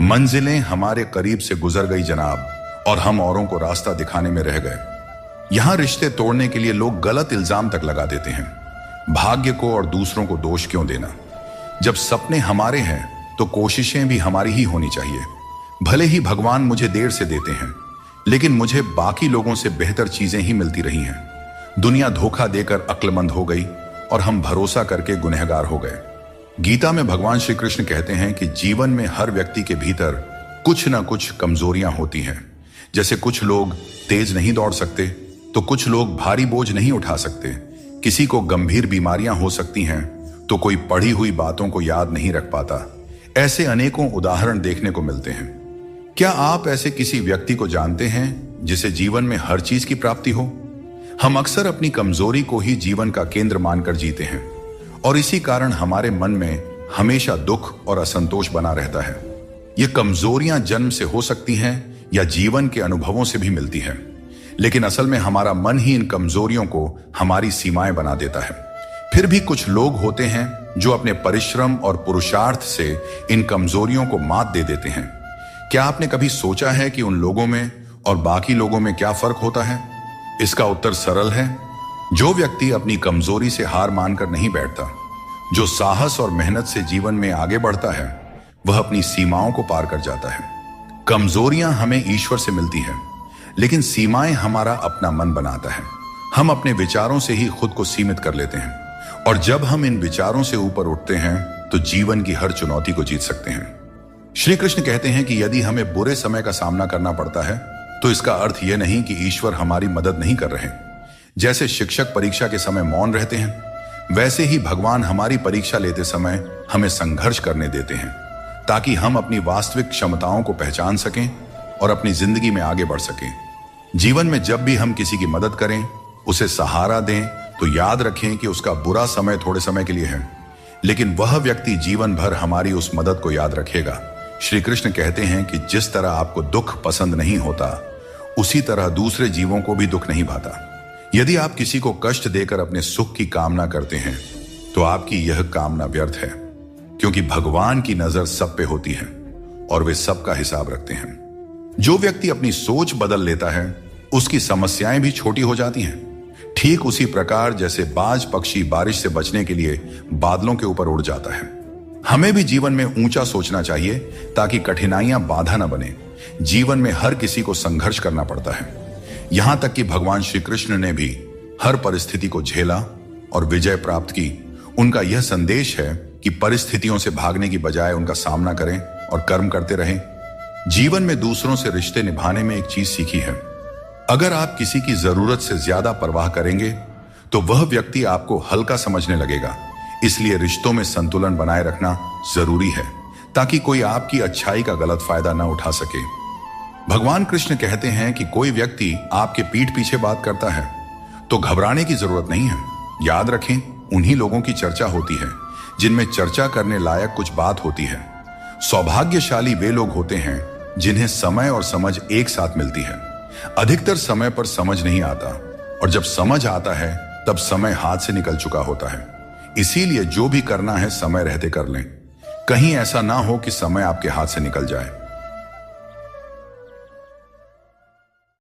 मंजिलें हमारे करीब से गुजर गई जनाब, और हम औरों को रास्ता दिखाने में रह गए। यहां रिश्ते तोड़ने के लिए लोग गलत इल्जाम तक लगा देते हैं। भाग्य को और दूसरों को दोष क्यों देना? जब सपने हमारे हैं तो कोशिशें भी हमारी ही होनी चाहिए। भले ही भगवान मुझे देर से देते हैं, लेकिन मुझे बाकी लोगों से बेहतर चीजें ही मिलती रही हैं। दुनिया धोखा देकर अक्लमंद हो गई और हम भरोसा करके गुनहगार हो गए। गीता में भगवान श्री कृष्ण कहते हैं कि जीवन में हर व्यक्ति के भीतर कुछ ना कुछ कमजोरियां होती हैं। जैसे कुछ लोग तेज नहीं दौड़ सकते, तो कुछ लोग भारी बोझ नहीं उठा सकते। किसी को गंभीर बीमारियां हो सकती हैं, तो कोई पढ़ी हुई बातों को याद नहीं रख पाता। ऐसे अनेकों उदाहरण देखने को मिलते हैं। क्या आप ऐसे किसी व्यक्ति को जानते हैं जिसे जीवन में हर चीज की प्राप्ति हो? हम अक्सर अपनी कमजोरी को ही जीवन का केंद्र मानकर जीते हैं, और इसी कारण हमारे मन में हमेशा दुख और असंतोष बना रहता है। ये कमजोरियां जन्म से हो सकती हैं या जीवन के अनुभवों से भी मिलती हैं, लेकिन असल में हमारा मन ही इन कमजोरियों को हमारी सीमाएं बना देता है। फिर भी कुछ लोग होते हैं जो अपने परिश्रम और पुरुषार्थ से इन कमजोरियों को मात दे देते हैं। क्या आपने कभी सोचा है कि उन लोगों में और बाकी लोगों में क्या फर्क होता है? इसका उत्तर सरल है। जो व्यक्ति अपनी कमजोरी से हार मानकर नहीं बैठता, जो साहस और मेहनत से जीवन में आगे बढ़ता है, वह अपनी सीमाओं को पार कर जाता है। कमजोरियां हमें ईश्वर से मिलती हैं, लेकिन सीमाएं हमारा अपना मन बनाता है। हम अपने विचारों से ही खुद को सीमित कर लेते हैं, और जब हम इन विचारों से ऊपर उठते हैं तो जीवन की हर चुनौती को जीत सकते हैं। श्री कृष्ण कहते हैं कि यदि हमें बुरे समय का सामना करना पड़ता है, तो इसका अर्थ यह नहीं कि ईश्वर हमारी मदद नहीं कर रहे। जैसे शिक्षक परीक्षा के समय मौन रहते हैं, वैसे ही भगवान हमारी परीक्षा लेते समय हमें संघर्ष करने देते हैं, ताकि हम अपनी वास्तविक क्षमताओं को पहचान सकें और अपनी जिंदगी में आगे बढ़ सकें। जीवन में जब भी हम किसी की मदद करें, उसे सहारा दें, तो याद रखें कि उसका बुरा समय थोड़े समय के लिए है, लेकिन वह व्यक्ति जीवन भर हमारी उस मदद को याद रखेगा। श्री कृष्ण कहते हैं कि जिस तरह आपको दुख पसंद नहीं होता, उसी तरह दूसरे जीवों को भी दुख नहीं भाता। यदि आप किसी को कष्ट देकर अपने सुख की कामना करते हैं, तो आपकी यह कामना व्यर्थ है, क्योंकि भगवान की नजर सब पे होती है और वे सबका हिसाब रखते हैं। जो व्यक्ति अपनी सोच बदल लेता है, उसकी समस्याएं भी छोटी हो जाती हैं। ठीक उसी प्रकार जैसे बाज पक्षी बारिश से बचने के लिए बादलों के ऊपर उड़ जाता है। हमें भी जीवन में ऊंचा सोचना चाहिए, ताकि कठिनाइयां बाधा न बने। जीवन में हर किसी को संघर्ष करना पड़ता है, यहां तक कि भगवान श्री कृष्ण ने भी हर परिस्थिति को झेला और विजय प्राप्त की। उनका यह संदेश है कि परिस्थितियों से भागने की बजाय उनका सामना करें और कर्म करते रहें। जीवन में दूसरों से रिश्ते निभाने में एक चीज सीखी है, अगर आप किसी की जरूरत से ज्यादा परवाह करेंगे, तो वह व्यक्ति आपको हल्का समझने लगेगा। इसलिए रिश्तों में संतुलन बनाए रखना जरूरी है, ताकि कोई आपकी अच्छाई का गलत फायदा न उठा सके। भगवान कृष्ण कहते हैं कि कोई व्यक्ति आपके पीठ पीछे बात करता है, तो घबराने की जरूरत नहीं है। याद रखें, उन्हीं लोगों की चर्चा होती है जिनमें चर्चा करने लायक कुछ बात होती है। सौभाग्यशाली वे लोग होते हैं जिन्हें समय और समझ एक साथ मिलती है। अधिकतर समय पर समझ नहीं आता, और जब समझ आता है तब समय हाथ से निकल चुका होता है। इसीलिए जो भी करना है समय रहते कर लें, कहीं ऐसा ना हो कि समय आपके हाथ से निकल जाए।